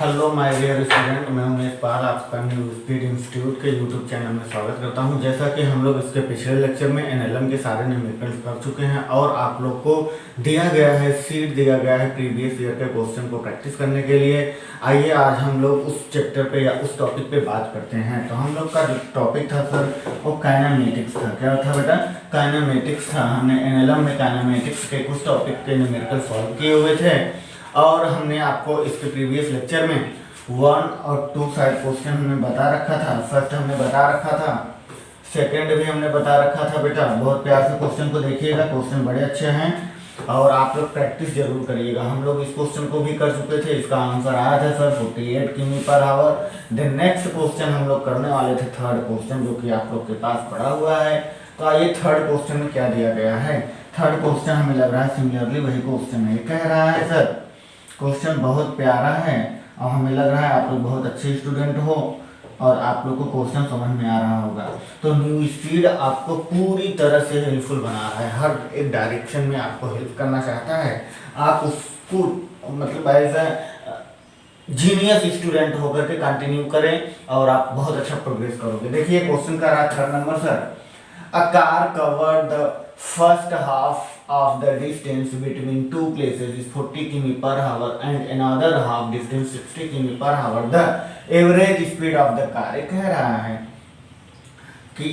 Hello my dear student, मैं उमेश पाल आपका new speed institute के यूट्यूब चैनल में स्वागत करता हूं। जैसा कि हम लोग इसके पिछले लेक्चर में एनएलएम के सारे न्यूमेरिकल्स कर चुके हैं और आप लोग को दिया गया है सीट दिया गया है प्रीवियस ईयर के क्वेश्चन को प्रैक्टिस करने के लिए। आइए आज हम लोग उस चैप्टर पे या उस टॉपिक पे बात करते हैं। तो हम लोग का जो टॉपिक था सर वो काइनेमेटिक्स था। क्या था बेटा? काइनेमेटिक्स था। हमने एनएलएम में काइनेमेटिक्स के कुछ टॉपिक के न्यूमेरिकल सॉल्व किए हुए थे और हमने आपको इसके प्रीवियस लेक्चर में 1 और 2 साइड क्वेश्चन हमने बता रखा था। फर्स्ट हमने बता रखा था, सेकंड भी हमने बता रखा था। बेटा बहुत प्यार से क्वेश्चन को देखिएगा, क्वेश्चन बड़े अच्छे हैं और आप लोग प्रैक्टिस जरूर करिएगा। हम लोग इस क्वेश्चन को भी कर चुके थे, इसका आंसर आया था सर 48 किमी per our. Then next question हम लोग करने वाले थे थर्ड क्वेश्चन, जो कि आप लोग के पास पड़ा हुआ है। तो आइए थर्ड क्वेश्चन में क्या दिया गया है। थर्ड क्वेश्चन हमें लग रहा है सिमिलरली वही क्वेश्चन है। कह रहा है सर क्वेश्चन बहुत प्यारा है और हमें लग रहा है आप लोग बहुत अच्छे स्टूडेंट हो और आप लोग को क्वेश्चन समझ में आ रहा होगा। तो न्यू स्पीड आपको पूरी तरह से हेल्पफुल बना रहा है, हर एक डायरेक्शन में आपको हेल्प करना चाहता है। आप उसको मतलब एज ए जीनियस स्टूडेंट होकर के कंटिन्यू करें और आप बहुत अच्छा प्रोग्रेस करोगे। देखिए क्वेश्चन का रहा third number sir, a car covered the first half of the distance between two places is 40 km per hour and another half distance 60 km per hour. The average speed of the car. ये कह रहा है कि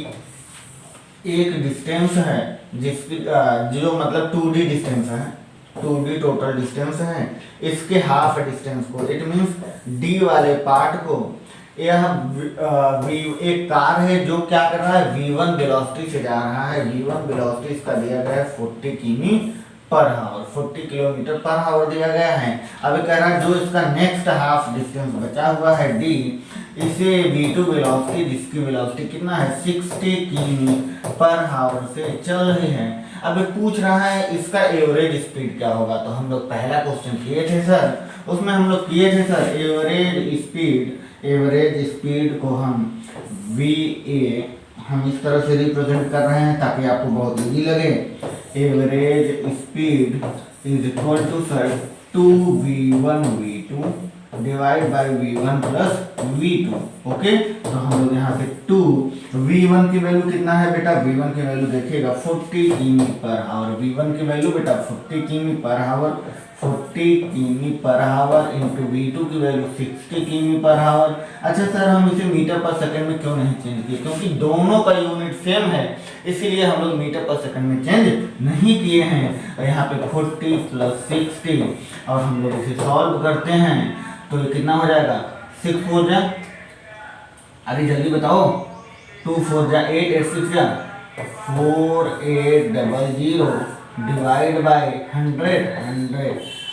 एक distance है जिसकी जो मतलब 2D डिस्टेंस है, 2D टोटल डिस्टेंस है, इसके हाफ डिस्टेंस को, इट मीन्स D वाले पार्ट को यह एक कार है जो क्या कर रहा है v1 वेलोसिटी से जा रहा है। v1 वेलोसिटी इसका दिया गया है 40 किमी per our, 40 kilometre per hour दिया गया है। अब कह रहा है जो इसका नेक्स्ट हाफ डिस्टेंस बचा हुआ है d, इसे v2 वेलोसिटी, जिसकी वेलोसिटी कितना है 60 किमी पर आवर से चल रही है। अब पूछ रहा है इसका एवरेज स्पीड क्या होगा। तो हम लोग पहला क्वेश्चन किए थे सर, उसमें हम लोग किए थे सर एवरेज स्पीड को हम VA हम इस तरह से रिप्रेजेंट कर रहे हैं ताकि आपको बहुत इजी लगे। Average speed is equal to sir 2v1 v2 divide by v1 plus v2। Okay, तो हम लोग यहाँ से 2 v1 की वैल्यू कितना है बेटा? v1 की वैल्यू देखिएगा 40 किमी पर आवर। v1 की वैल्यू बेटा 40 किमी पर आवर, 40 किमी पर आवर इंटू v2 की वैल्यू 60 किमी पर आवर। अच्छा सर हम इसे मीटर पर सेकंड में क्यों नहीं चेंज किए? क्योंकि दोनों का यूनिट सेम है, इसीलिए हम लोग मीटर पर सेकंड में चेंज नहीं किए हैं। और यहाँ पे 40 प्लस 60 और हम लोग इसे सॉल्व करते हैं तो ये कितना हो जाएगा? 6 4 जा, अरे जल्दी बताओ, 2 4 जा 8 8 6 जा 4800 डिवाइड बाय 100।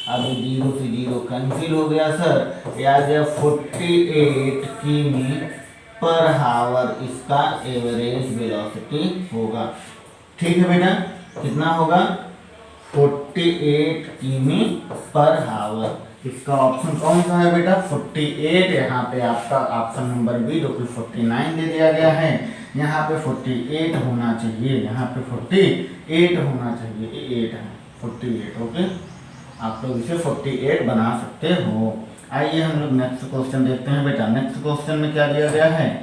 अब 0 से 0 कैंसिल हो गया सर, ये आ गया 48 किमी पर आवर इसका एवरेज वेलोसिटी होगा। ठीक है बेटा, कितना होगा? 48 किमी पर आवर। इसका ऑप्शन कौन सा है बेटा? 48। यहाँ पे आपका ऑप्शन नंबर बी जो कि 49 दे दिया गया है। यहाँ पे 48 होना चाहिए, यहाँ पे 48 होना चाहिए, 8 है 48। ओके, आप लोग इसे 48 बना सकते हो। आइए हम लोग नेक्स्ट क्वेश्चन देखते हैं बेटा। नेक्स्ट क्वेश्चन में क्या दिया गया है?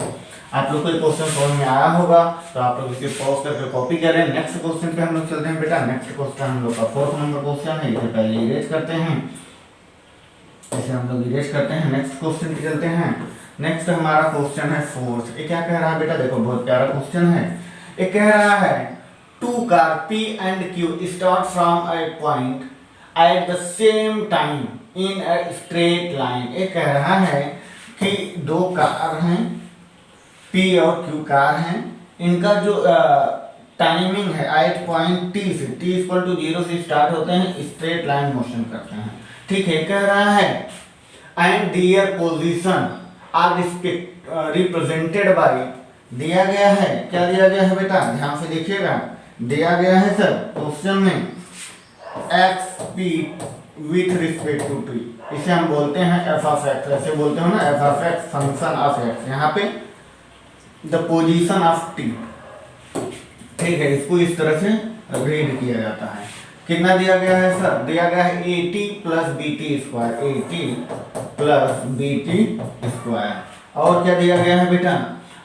आप लोग को क्वेश्चन समझ में आया होगा तो आप लोग इसे पॉज करके कॉपी करें। नेक्स्ट क्वेश्चन पे हम लोग चलते हैं बेटा। नेक्स्ट क्वेश्चन हम लोग का 4th नंबर क्वेश्चन है, इसे पहले इरेज करते हैं, इसे हम लोग इरेज करते हैं। नेक्स्ट क्वेश्चन पे चलते हैं। नेक्स्ट हमारा क्वेश्चन है 4th। ये क्या कह रहा है बेटा? देखो बहुत प्यारा क्वेश्चन है। ये कह रहा है two car P and Q start from a point at the same time in a straight line. ये कह रहा है कि दो कार हैं, P और Q कार हैं, इनका जो टाइमिंग है एट पॉइंट T से, T इक्वल टू 0 से स्टार्ट होते हैं, स्ट्रेट लाइन मोशन करते हैं। ठीक है, कह रहा है and their position are represented by, दिया गया है, क्या दिया गया है बेटा? ध्यान से देखिएगा, दिया गया है सर क्वेश्चन में xp with respect to t, इसे हम बोलते हैं f ऑफ x, ऐसे बोलते हो ना, f of x function of x, यहाँ पे द पोजीशन ऑफ t। ठीक है, इसको इस तरह से रीड किया जाता है। कितना दिया गया है सर? दिया गया है 80 plus BT square, 80 plus BT²। और क्या दिया गया है बेटा,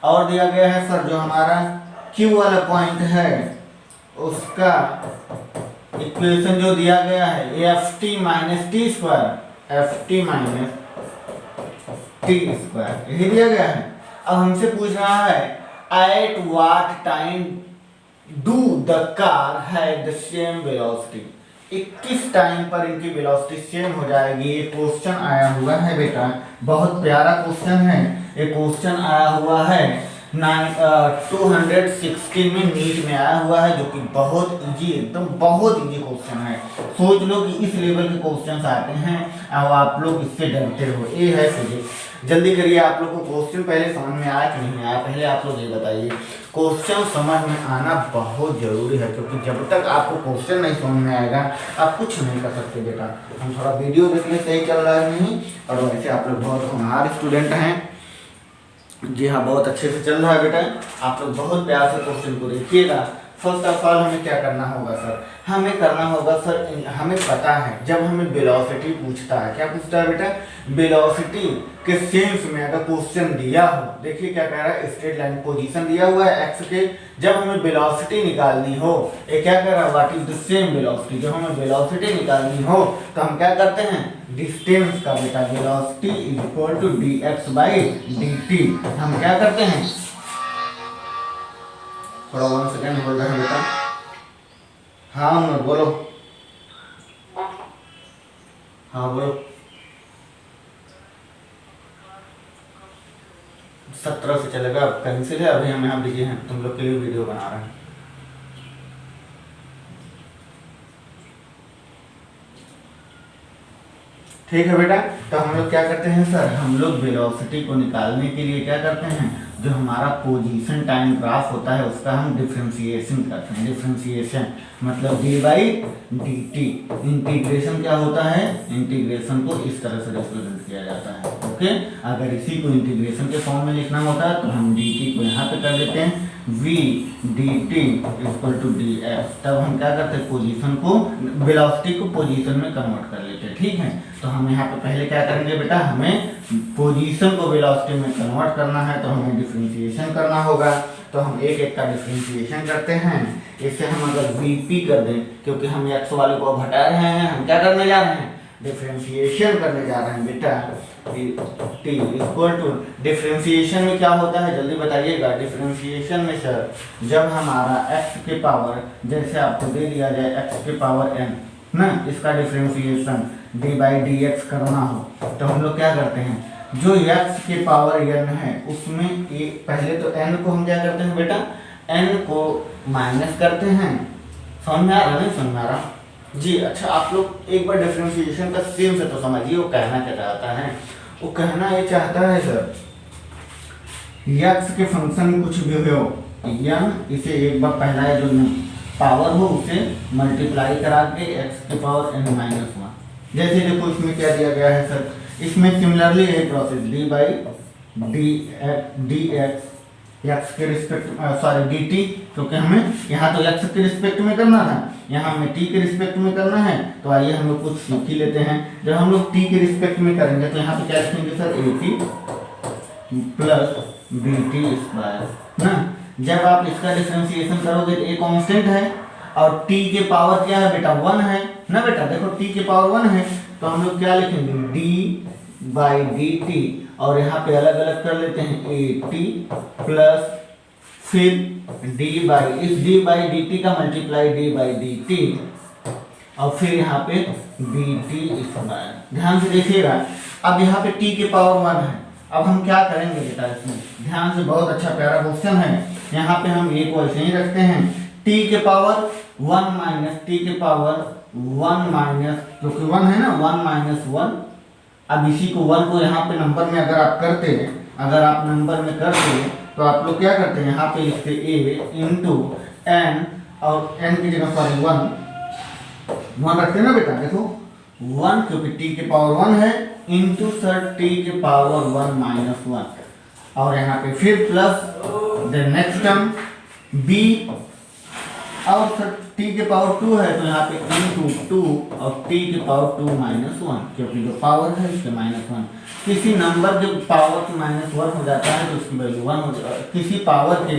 और दिया गया है सर जो हमारा Q वाला पॉइंट है उसका इक्वेशन जो दिया गया है FT - T², FT - T², यही दिया गया है। अब हमसे पूछ रहा है at what time do the car have the same velocity, किस टाइम पर इनकी वेलोसिटी सेम हो जाएगी। ये क्वेश्चन आया हुआ है बेटा, बहुत प्यारा क्वेश्चन है। ये क्वेश्चन आया हुआ है 216 में नीट में आया हुआ है, जो कि बहुत इजी, एकदम बहुत इजी क्वेश्चन है। सोच लो कि इस लेवल के क्वेश्चन आते हैं और आप लोग इससे डरते हो। ये है फिजिक्स। जल्दी करिए, आप लोग को क्वेश्चन पहले समझ में आया कि नहीं आया, पहले आप लोग ये बताइए। क्वेश्चन समझ में आना बहुत जरूरी है, क्योंकि जब तक आपको क्वेश्चन नहीं समझ में आएगा आप कुछ नहीं कर सकते बेटा। हम थोड़ा वीडियो देखने सही चल रहा है नहीं, और वैसे आप लोग बहुत होनहार स्टूडेंट हैं। जी हाँ, बहुत अच्छे से चल रहा है बेटा। आप लोग बहुत प्यार से क्वेश्चन को देखिएगा। फर्स्ट ऑफ ऑल हमें क्या करना होगा सर, हमें करना होगा सर, हमें पता है जब हमें वेलोसिटी पूछता है, क्या पूछता है बेटा, वेलोसिटी के सेंस में अगर क्वेश्चन दिया हो, देखिए क्या कह रहा है, स्ट्रेट लाइन पोजीशन दिया हुआ है एक्स के, जब हमें वेलोसिटी निकालनी हो, ये क्या कह रहा है, what is the same velocity, जब हमें वेलोसिटी निकालनी हो तो हम क्या करते हैं, डिस्टेंस का बेटा, velocity is equal to dx/dt। हम क्या करते हैं, थोड़ा 1 सेकेंड बोल रहे हैं बेटा। हाँ मैं बोलो, हाँ बोलो। 17 से चलेगा, अब कैंसिल है, अभी हम यहाँ बिजी हैं, तुम लोग के लिए वीडियो बना रहे हैं। ठीक है बेटा, तो हम लोग क्या करते हैं सर, हम लोग वेलोसिटी को निकालने के लिए क्या करते हैं, जो हमारा पोजीशन टाइम ग्राफ होता है उसका हम डिफरेंशिएशन करते हैं। डिफरेंशिएशन मतलब d/dt। इंटीग्रेशन क्या होता है, इंटीग्रेशन को इस तरह से रिप्रेजेंट किया जाता है। ओके, अगर इसी को इंटीग्रेशन के फॉर्म में लिखना होता है तो हम dt को यहाँ पे कर देते हैं v/dt = dx। तब हम क्या करते हैं, पोजीशन को, वेलोसिटी को पोजीशन में कन्वर्ट कर लेते हैं। ठीक है, तो हम यहाँ पे पहले क्या करेंगे बेटा, हमें पोजीशन को वेलोसिटी में कन्वर्ट करना है तो हमें डिफरेंशिएशन करना होगा। तो हम एक एक का डिफरेंशिएशन करते हैं। इससे हम अगर vp कर दें, क्योंकि हम x वाले को हटा रहे हैं, हम क्या करने जा रहे हैं, डिफरेंशिएशन करने जा रहे हैं बेटा। t = डिफरेंशिएशन में क्या होता है जल्दी बताइएगा। डिफरेंशिएशन में सर जब हमारा x के पावर, जैसे आपको दे दिया जाए x के पावर n ना, इसका डिफरेंशिएशन d/dx करना हो तो हम लोग क्या करते हैं, जो x के पावर n है उसमें पहले तो n को हम क्या करते हैं बेटा, n को माइनस करते हैं। समझ में आ रहा नहीं, समझ में आ रहा जी। अच्छा, आप लोग एक बार डिफरेंशिएशन का सेम से तो समझिए वो कहना क्या चाहता है। वो कहना ये चाहता है सर, x के फंक्शन कुछ भी हो n, इसे एक बार पहला जो पावर हो उसे मल्टीप्लाई करा के x के पावर n-1। जैसे देखो इसमें क्या दिया गया है सर, इसमें सिमिलरली यही प्रोसेस d/dx x के रिस्पेक्ट dt, क्योंकि हमें यहाँ तो x के रिस्पेक्ट में करना था, यहाँ हमें t के रिस्पेक्ट में करना है। तो आइए हम लोग कुछ सीख ही लेते हैं। जब हम लोग t के रिस्पेक्ट में करेंगे तो यहाँ पे क्या लिखेंगे सर, at + bt² ना। जब आप इसका डिफरेंशिएशन करोगे तो ये कांस्टेंट है और t के पावर क्या है बेटा, 1 है ना बेटा। देखो t के पावर 1 है तो हम लोग क्या लिखेंगे, d/dt, और यहाँ पे अलग अलग कर लेते हैं, at प्लस फिर इस d/dt का मल्टीप्लाई d/dt और फिर यहाँ पे bt²। ध्यान से देखिएगा, अब यहाँ पे t के पावर 1 है। अब हम क्या करेंगे बेटा, इसमें ध्यान से, बहुत अच्छा प्यारा क्वेश्चन है। यहाँ पे हम a को ऐसे ही रखते हैं, t के पावर 1 माइनस t के पावर 1 माइनस, क्योंकि 1 है ना, 1 - 1। अब इसी को 1 को यहाँ पे नंबर में अगर आप करते हैं, अगर आप नंबर में करते हैं तो आप लोग क्या करते हैं, यहाँ पे लिखते a × n, और n की जगह सॉरी 1 रखते हैं ना बेटा। देखो 1 क्योंकि t के पावर 1 है, इंटू सर t के पावर 1 - 1, और यहाँ पे फिर plus the next term b और सर t के पावर 2 है तो यहाँ पे इंटू 2 और t के पावर 2 माइनस 1, क्योंकि जो पावर है इसके माइनस 1। किसी नंबर के पावर के माइनस 1 हो जाता है तो उसकी वैल्यू 1 हो जाती है, किसी पावर के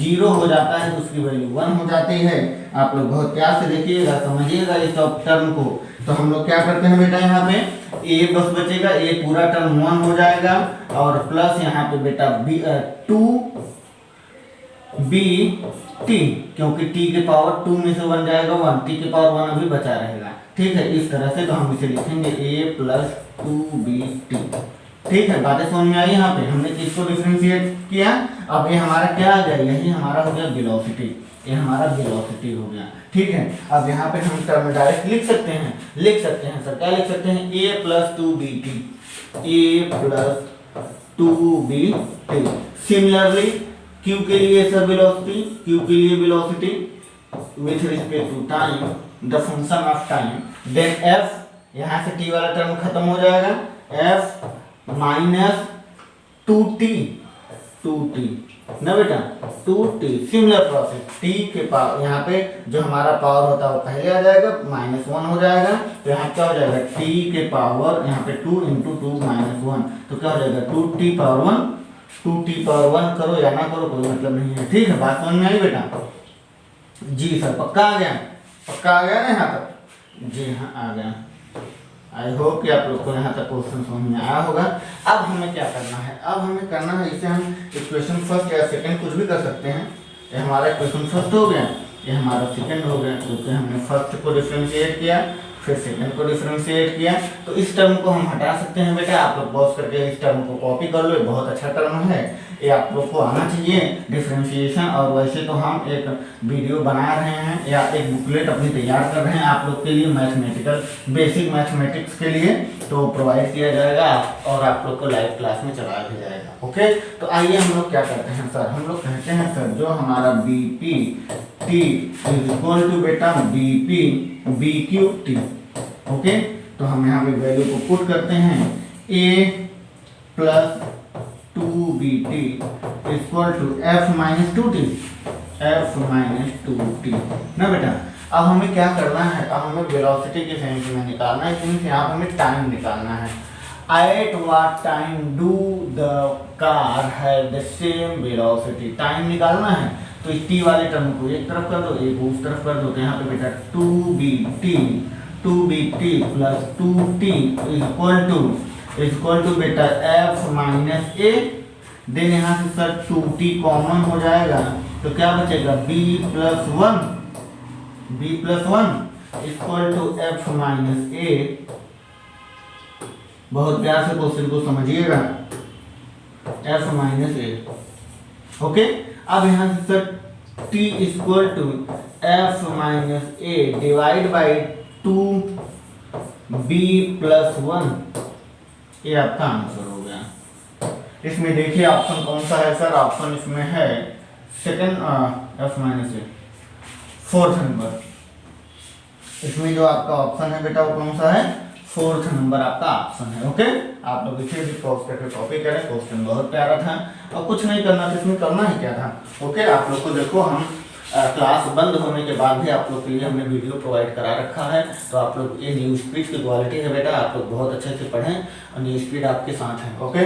0 हो जाता है तो उसकी वैल्यू 1 हो जाती है। आप लोग बहुत प्यार से देखिएगा, समझिएगा इस टर्म को। तो हम लोग क्या करते हैं बेटा, यहाँ पे a बस बचेगा, a पूरा टर्म 1 हो जाएगा और प्लस यहाँ पे बेटा 2b t, क्योंकि t के पावर 2 में से 1 जाएगा 1, t के पावर 1 अभी बचा रहेगा। ठीक है, इस तरह से तो हम इसे लिखेंगे a प्लस 2bt। ठीक है, बातें समझ में आई। यहाँ पे हमने किसको डिफरेंशिएट किया, अब ये हमारा क्या आ गया, यही हमारा हो गया वेलोसिटी, ये हमारा वेलोसिटी हो गया। ठीक है, अब यहाँ पे हम टर्म डायरेक्ट लिख सकते हैं सर, क्या लिख सकते हैं, a plus 2bt, a plus 2bt। Similarly q के लिए सर वेलोसिटी, q के लिए velocity with respect to time, the function of time, then f, यहाँ से t वाला टर्म खत्म हो जाएगा, f माइनस 2t ना बेटा, 2t। सिमिलर प्रोसेस, t के पावर यहाँ पे जो हमारा पावर होता है वो पहले आ जाएगा, माइनस 1 हो जाएगा, तो यहाँ क्या हो जाएगा, t के पावर यहाँ पे 2 इंटू 2 माइनस 1, तो क्या हो जाएगा 2t पावर 1। 2t पावर 1 करो या ना करो कोई मतलब नहीं है। ठीक है, बात समझ में आई बेटा, जी सर पक्का आ गया, ना यहाँ तक, जी हाँ आ गया। आई होप कि आप लोग को यहाँ तक क्वेश्चन समझ में आया होगा। अब हमें क्या करना है, अब हमें करना है, इसे हम इक्वेशन फर्स्ट या सेकंड कुछ भी कर सकते हैं। ये हमारा इक्वेशन फर्स्ट हो गया, ये हमारा सेकंड हो गया, क्योंकि हमने फर्स्ट को डिफरेंशिएट किया फिर सेकंड को डिफरेंशिएट किया। तो इस टर्म को हम हटा सकते हैं बेटा, आप लोग पॉज करके इस टर्म को कॉपी कर लो, बहुत अच्छा टर्म है, ये आप लोग को आना चाहिए डिफरेंशिएशन। और वैसे तो हम एक वीडियो बना रहे हैं या एक बुकलेट अपनी तैयार कर रहे हैं आप लोग के लिए, मैथमेटिकल बेसिक मैथमेटिक्स के लिए, तो प्रोवाइड किया जाएगा और आप लोग को लाइव क्लास में चलाया भी जाएगा। ओके, तो आइए हम लोग क्या करते हैं सर, हम लोग कहते हैं सर जो हमारा bp t is equal to beta bp bq t। Okay, तो हम यहाँ पे वैल्यू को पुट करते हैं, a plus 2bt equal to f minus 2t, ना बेटा। अब हमें क्या करना है, अब हमें वेलोसिटी के सेंस में निकालना है, क्योंकि यहाँ पे हमें टाइम निकालना है। At what time do the car have the same velocity, time निकालना है। तो इस t वाले टर्म को एक तरफ कर दो, एक उस तरफ कर दो, तो यहाँ पे बेटा 2bt plus 2t equal to बेटा f माइनस a। देन यहाँ से सर 2t कॉमन हो जाएगा, तो क्या बचेगा b plus 1 equal to f minus a। बहुत प्यार से क्वेश्चन को समझिएगा, f माइनस a। ओके, अब यहाँ से sir t equal to f minus a divide by 2b plus 1, ये आपका आंसर हो गया। इसमें देखिए ऑप्शन कौन सा है सर, ऑप्शन इसमें है second, f minus a, fourth number. इसमें जो आपका ऑप्शन है बेटा वो कौन सा है, फोर्थ नंबर आपका ऑप्शन है। ओके, आप लोग इसे भी पॉज करके कॉपी करें, क्वेश्चन बहुत प्यारा था और कुछ नहीं करना था, इसमें करना ही क्या था। ओके, आप लोग को देखो हम क्लास बंद होने के बाद भी आप लोग के लिए हमने वीडियो प्रोवाइड करा रखा है, तो आप लोग ये न्यूज स्पीड की क्वालिटी है बेटा, आप लोग बहुत अच्छे से पढ़ें और न्यूज स्पीड आपके साथ है। ओके,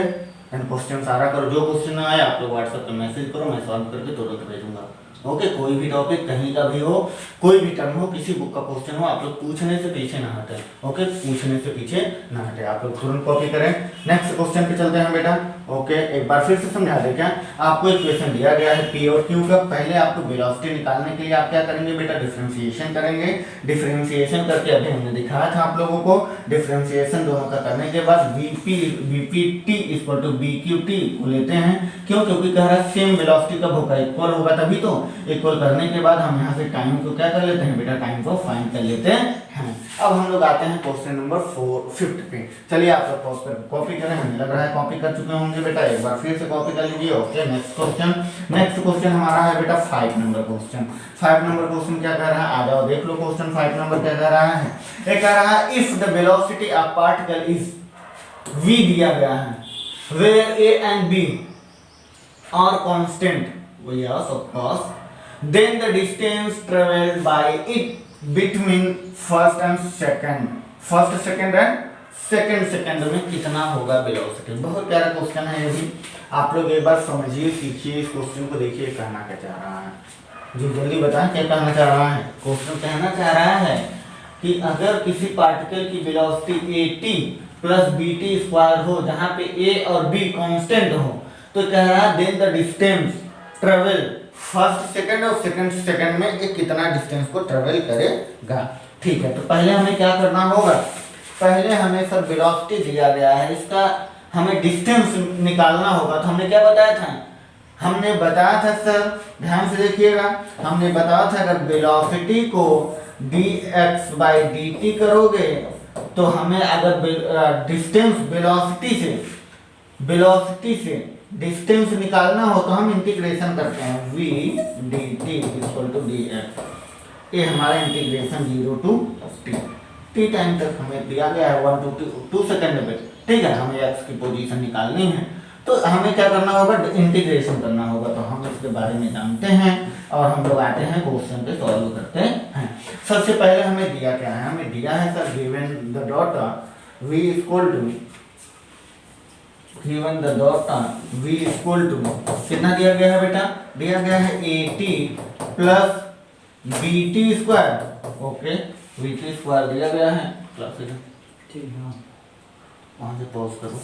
एंड क्वेश्चन सारा करो, जो क्वेश्चन ना आए आप लोग व्हाट्सएप पे मैसेज करो, मैं सॉल्व करके तुरंत भेजूंगा। ओके, कोई भी टॉपिक कहीं का भी हो, कोई भी टर्म हो, किसी बुक का क्वेश्चन हो, आप लोग पूछने से पीछे ना हटे। ओके, पूछने से पीछे ना हटे, आप लोग तुरंत कॉपी करें। नेक्स्ट क्वेश्चन पे चलते हैं बेटा। ओके, एक बार फिर से समझा दें क्या, आपको इक्वेशन दिया गया है p और q का। पहले आपको वेलोसिटी निकालने के लिए आप क्या करेंगे बेटा, डिफरेंशिएशन करेंगे। डिफरेंशिएशन करके अभी हमने दिखाया था आप लोगों को, डिफरेंशिएशन दोनों का करने के बाद bpt इक्वल टू bqt को लेते हैं। क्यों, क्योंकि कह रहा है सेम वेलोसिटी कब होगा, इक्वल होगा तभी तो। इक्वल करने के बाद हम यहाँ से टाइम को क्या कर लेते हैं बेटा, टाइम को फाइंड कर लेते हैं। अब हम लोग आते हैं क्वेश्चन नंबर 5 पे। चलिए आप लोग पॉज कर कॉपी करें, हमें लग रहा है कॉपी कर चुके होंगे बेटा, एक बार फिर से कॉपी कर लीजिए। ओके, नेक्स्ट क्वेश्चन हमारा है बेटा 5 नंबर क्वेश्चन। 5 नंबर क्वेश्चन क्या कह रहा है, आ जाओ देख लो क्वेश्चन 5 नंबर क्या कह रहा है। ये कह रहा है if the velocity of particle is v दिया गया है, where a and b are constant, yes of course, then the distance travelled by it between first and second, first second and second second में कितना होगा velocity. बहुत प्यारा question है ये भी, आप लोग एक बार समझिए, सीखिए इस क्वेश्चन को, देखिए कहना क्या चाह रहा है जी, जल्दी बताएं क्या कहना चाह रहा है। क्वेश्चन कहना चाह रहा है कि अगर किसी पार्टिकल की velocity at plus bt square हो, जहां पे a और b कांस्टेंट हो, तो कह रहा है then the distance travel first second और सेकंड सेकंड में ये कितना डिस्टेंस को ट्रेवल करेगा। ठीक है, तो पहले हमें क्या करना होगा, पहले हमें सर वेलोसिटी दिया गया है, इसका हमें डिस्टेंस निकालना होगा। तो हमने क्या बताया था, हमने बताया था सर, ध्यान से देखिएगा, हमने बताया था अगर वेलोसिटी को dx बाई dt करोगे तो हमें अगर डिस्टेंस वेलोसिटी से डिस्टेंस निकालना हो तो हम इंटीग्रेशन करते हैं v dt equal to dx। ये हमारा इंटीग्रेशन 0 टू t टाइम तक हमें दिया गया है 1 to 2 सेकंड में। ठीक है, हमें x की पोजीशन निकालनी है तो हमें क्या करना होगा, इंटीग्रेशन करना होगा। तो हम इसके बारे में जानते हैं और हम लोग आते हैं क्वेश्चन पे सॉल्व करते हैं। सबसे पहले हमें दिया क्या है, हमें दिया है sir given the dot v equal to, given the dot v equal to कितना दिया गया है बेटा, दिया गया है at plus bt square. Okay, bt square दिया गया है प्लस, ठीक है, वहां से पॉज करो,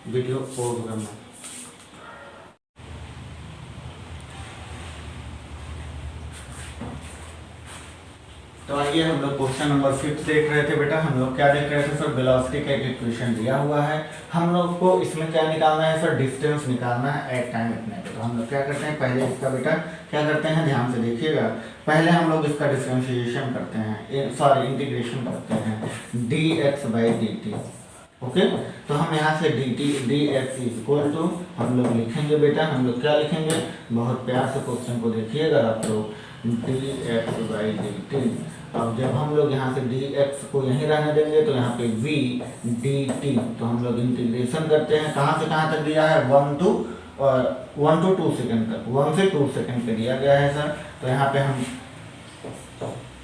वीडियो पॉज करना। तो आइए हम लोग क्वेश्चन नंबर 5 देख रहे थे बेटा। हम लोग क्या देख रहे थे सर, वेलोसिटी का एक इक्वेशन दिया हुआ है, हम लोग को इसमें क्या निकालना है सर, डिस्टेंस निकालना है एट टाइम इतने पे। तो हम लोग क्या करते हैं, पहले इसका बेटा क्या करते हैं, ध्यान से देखिएगा, पहले हम लोग इसका डिफरेंशिएशन करते हैं, सॉरी इंटीग्रेशन करते हैं dx बाई dt। ओके, तो हम यहाँ से dx इक्वल टू हम लोग लिखेंगे बेटा, हम लोग क्या लिखेंगे, बहुत प्यार से क्वेश्चन को देखिएगा आप लोग, dx बाई dt। अब जब हम लोग यहाँ से dx को यहीं रहने देंगे तो यहाँ पे v dt, तो हम लोग इंटीग्रेशन करते हैं, कहाँ से कहाँ तक दिया है, 1 to 2 सेकंड तक, 1 से 2 सेकंड पे दिया गया है सर। तो यहाँ पे हम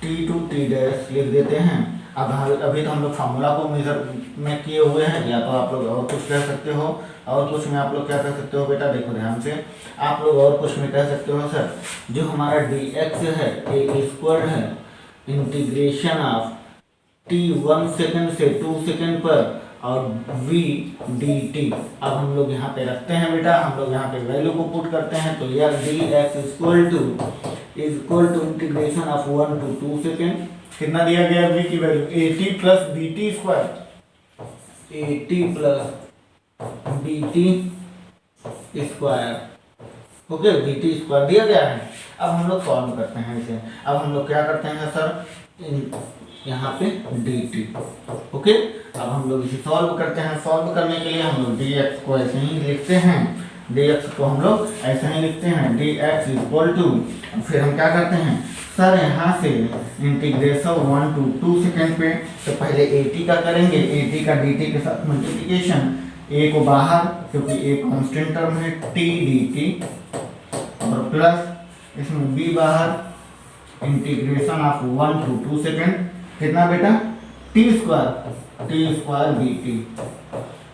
t to t डैश लिख देते हैं। अब अभी तो हम लोग फार्मूला को मेजर में किए हुए हैं, या तो आप लोग और कुछ कह सकते हो, और कुछ में आप लोग क्या कह सकते हो बेटा, देखो ध्यान से, आप लोग और कुछ में कह सकते हो सर, जो हमारा dx है ए स्क्वायर है इंटीग्रेशन ऑफ t 1 सेकंड से 2 सेकंड पर और v dt। अब हम लोग यहाँ पे रखते हैं बेटा, हम लोग यहाँ पे वैल्यू को पुट करते हैं, तो यह dx equal to integration of 1 to 2 second, कितना दिया गया v की value at plus bt square, at plus bt square. Okay, bt square दिया गया है। अब हम लोग सॉल्व करते हैं इसे। अब हम लोग क्या करते हैं सर, यहाँ पे dt। ओके, अब हम लोग इसे सॉल्व करते हैं। सॉल्व करने के लिए हम लोग dx को ऐसे ही लिखते हैं, dx को हम लोग ऐसे ही लिखते हैं, dx इक्वल टू, फिर हम क्या करते हैं सर, यहाँ से इंटीग्रेशन 1 to 2 सेकेंड पे, तो पहले at का करेंगे, at का dt के साथ मल्टीप्लिकेशन, a को बाहर क्योंकि a कांस्टेंट टर्म है, t dt, और प्लस इसमें b बाहर, इंटीग्रेशन ऑफ 1 to 2 सेकेंड, कितना बेटा, t स्क्वायर dt।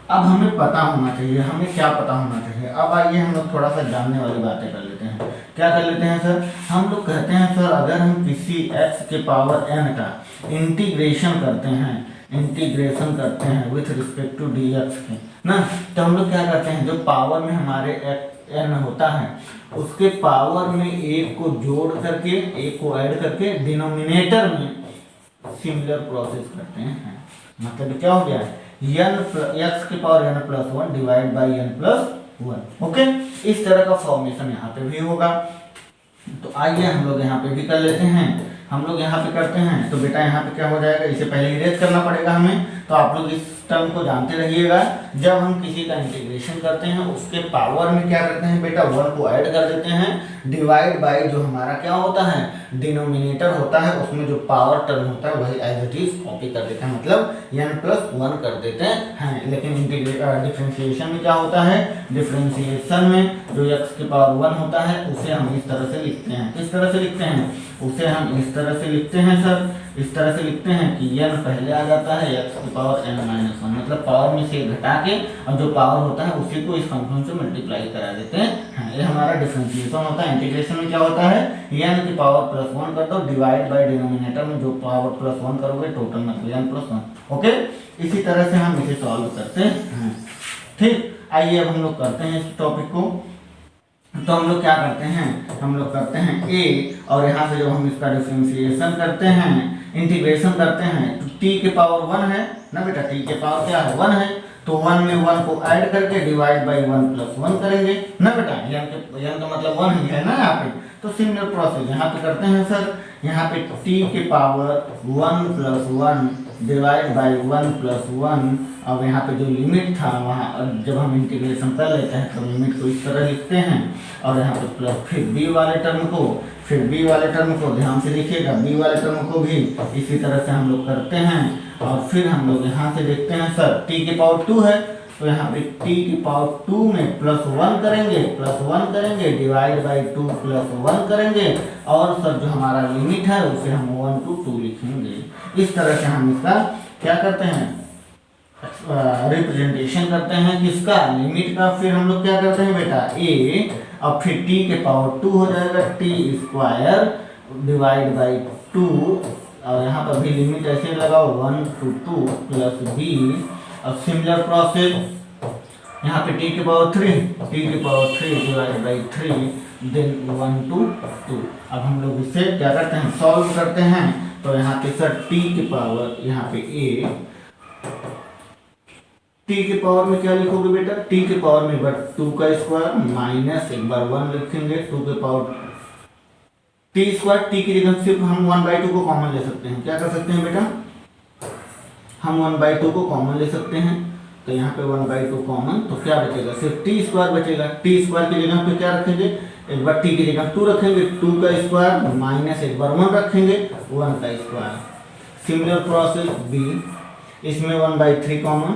अब हमें पता होना चाहिए, हमें क्या पता होना चाहिए। अब आइए हम लोग थोड़ा सा जानने वाली बातें कर लेते हैं। क्या कर लेते हैं सर, हम लोग कहते हैं सर, अगर हम किसी x के पावर n का इंटीग्रेशन करते हैं विथ रिस्पेक्ट टू dx के ना, तो हम लोग क्या करते हैं, जो पावर में हमारे n होता है उसके पावर में एक को जोड़ करके, एक को ऐड करके डिनोमिनेटर में सिमिलर प्रोसेस करते हैं। मतलब क्या हो गया, x के power n plus 1 divide by n plus 1। Okay, इस तरह का फॉर्मेशन यहाँ पे भी होगा। तो आइए हम लोग यहाँ पे भी कर लेते हैं, हम लोग यहाँ पे करते हैं। तो बेटा यहाँ पे क्या हो जाएगा, इसे पहले इरेज करना पड़ेगा हमें, तो आप लोग इस टर्म को जानते रहिएगा। जब हम किसी का इंटीग्रेशन करते हैं उसके पावर में क्या करते हैं बेटा, 1 को ऐड कर देते हैं डिवाइड बाय जो हमारा क्या होता है डिनोमिनेटर होता है, उसमें जो पावर टर्म होता है वही एज इट इज कॉपी कर देते हैं, मतलब n+1 कर देते हैं। लेकिन डिफरेंशिएशन में क्या होता है, डिफरेंशिएशन में जो x की पावर 1 होता है उसे हम इस तरह से लिखते हैं। किस तरह से लिखते हैं, उसे हम इस तरह से लिखते हैं सर, इस तरह से लिखते हैं कि n पहले आ जाता है x की पावर n-1, मतलब पावर में से घटा के और जो पावर होता है उसी को इस फंक्शन से मल्टीप्लाई करा देते हैं। ये हमारा डिफरेंशिएशन होता है। इंटीग्रेशन में क्या होता है, n की पावर +1 कर दो, डिवाइड बाय डिनोमिनेटर में जो पावर +1 करोगे टोटल मतलब n+1। ओके, इसी तरह से हम इसे सॉल्व करते हैं। ठीक, आइए अब हम लोग करते हैं इस टॉपिक को। तो हम लोग क्या करते हैं, हम लोग करते हैं a, और यहाँ से जब हम इसका डिफरेंशिएशन करते हैं, इंटीग्रेशन करते हैं, तो t के पावर 1 है ना बेटा, t के पावर क्या है 1 है, तो 1 में 1 को ऐड करके डिवाइड बाय 1+1 करेंगे ना बेटा, n का मतलब 1 ही है ना यहाँ पे। तो सिमिलर प्रोसेस यहाँ पे करते हैं सर, यहाँ पे t के पावर 1+1 डिवाइड बाय 1+1, अब यहाँ पे जो लिमिट था वहाँ जब हम इंटीग्रेशन कर लेते हैं तो लिमिट को इस तरह लिखते हैं, और यहाँ पे प्लस फिर b वाले टर्म को ध्यान से लिखिएगा, b वाले टर्म को भी इसी तरह से हम लोग करते हैं। और फिर हम लोग यहाँ से देखते हैं सर t के पावर 2 है, तो यहाँ पे t की पावर 2 में +1 करेंगे डिवाइड बाई 2+1 करेंगे, और सर जो हमारा लिमिट है उसे हम 1 to 2 लिखेंगे। इस तरह से हम इसका क्या करते हैं, रिप्रेजेंटेशन करते हैं किसका, लिमिट का। फिर हम लोग क्या करते हैं बेटा a, अब फिर t के पावर 2 हो जाएगा t² डिवाइड बाई 2, और यहाँ पर भी लिमिट ऐसे लगाओ 1 to 2 प्लस b। अब सिमिलर प्रोसेस यहाँ पे t के power 3 divide by 3 then 1 to 2। अब हम लोग इसे क्या करते हैं, सॉल्व करते हैं। तो यहाँ पे सर t के पावर यहाँ पे a, t के पावर में क्या लिखोगे बेटा, t के पावर में 2 का स्क्वायर माइनस एक बार 1 लिखेंगे, 2 के पावर t², t की जगह सिर्फ हम 1/2 को कॉमन ले सकते हैं। क्या कर सकते हैं बेटा, हम 1/2 को कॉमन ले सकते हैं, तो यहाँ पे 1/2 कॉमन, तो क्या बचेगा, सिर्फ t² बचेगा। t² की जगह पे क्या रखेंगे, एक बार t की जगह 2 रखेंगे, 2 का स्क्वायर माइनस एक बार 1 रखेंगे, 1 का स्क्वायर। सिमिलर प्रोसेस b, इसमें 1/3 कॉमन,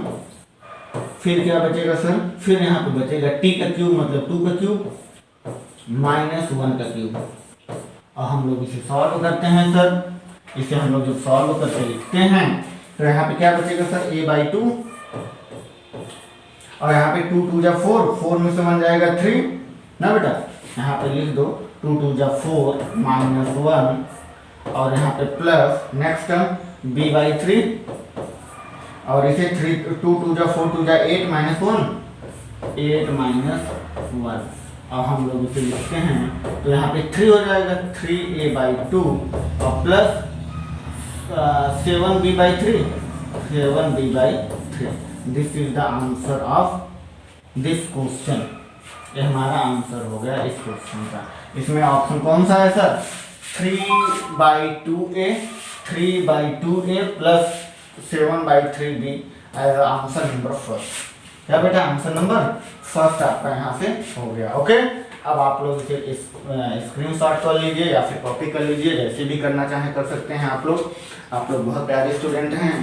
फिर क्या बचेगा सर, फिर यहाँ पे बचेगा t का क्यूब मतलब 2 का क्यूब माइनस 1 का क्यूब। और हम लोग इसे सॉल्व करते हैं सर, इसे हम लोग जब सॉल्व करके लिखते हैं तो यहाँ पे क्या बचेगा सर, a/2, और यहाँ पे 2 2 जा 4 में से बन जाएगा 3 ना बेटा, यहाँ पे लिख दो 2 2 जा 4 माइनस 1, और यहाँ पे प्लस नेक्स्ट टर्म b/3, और इसे 2 2 जा 4 2 जा 8 माइनस 1, और हम लोग इसे लिखते हैं तो यहाँ पे 3 हो जाएगा, 3a/2 और plus 7b/3। This is the answer of this question. ये हमारा आंसर हो गया इस क्वेश्चन का। इसमें ऑप्शन कौन सा है sir, 3/2a plus 7/3b as answer number first. क्या बेटा, आंसर नंबर फर्स्ट आपका यहाँ से हो गया। ओके, अब आप लोग इसे स्क्रीनशॉट कर लीजिए या फिर कॉपी कर लीजिए, जैसे भी करना चाहें कर सकते हैं आप लोग बहुत प्यारे स्टूडेंट हैं।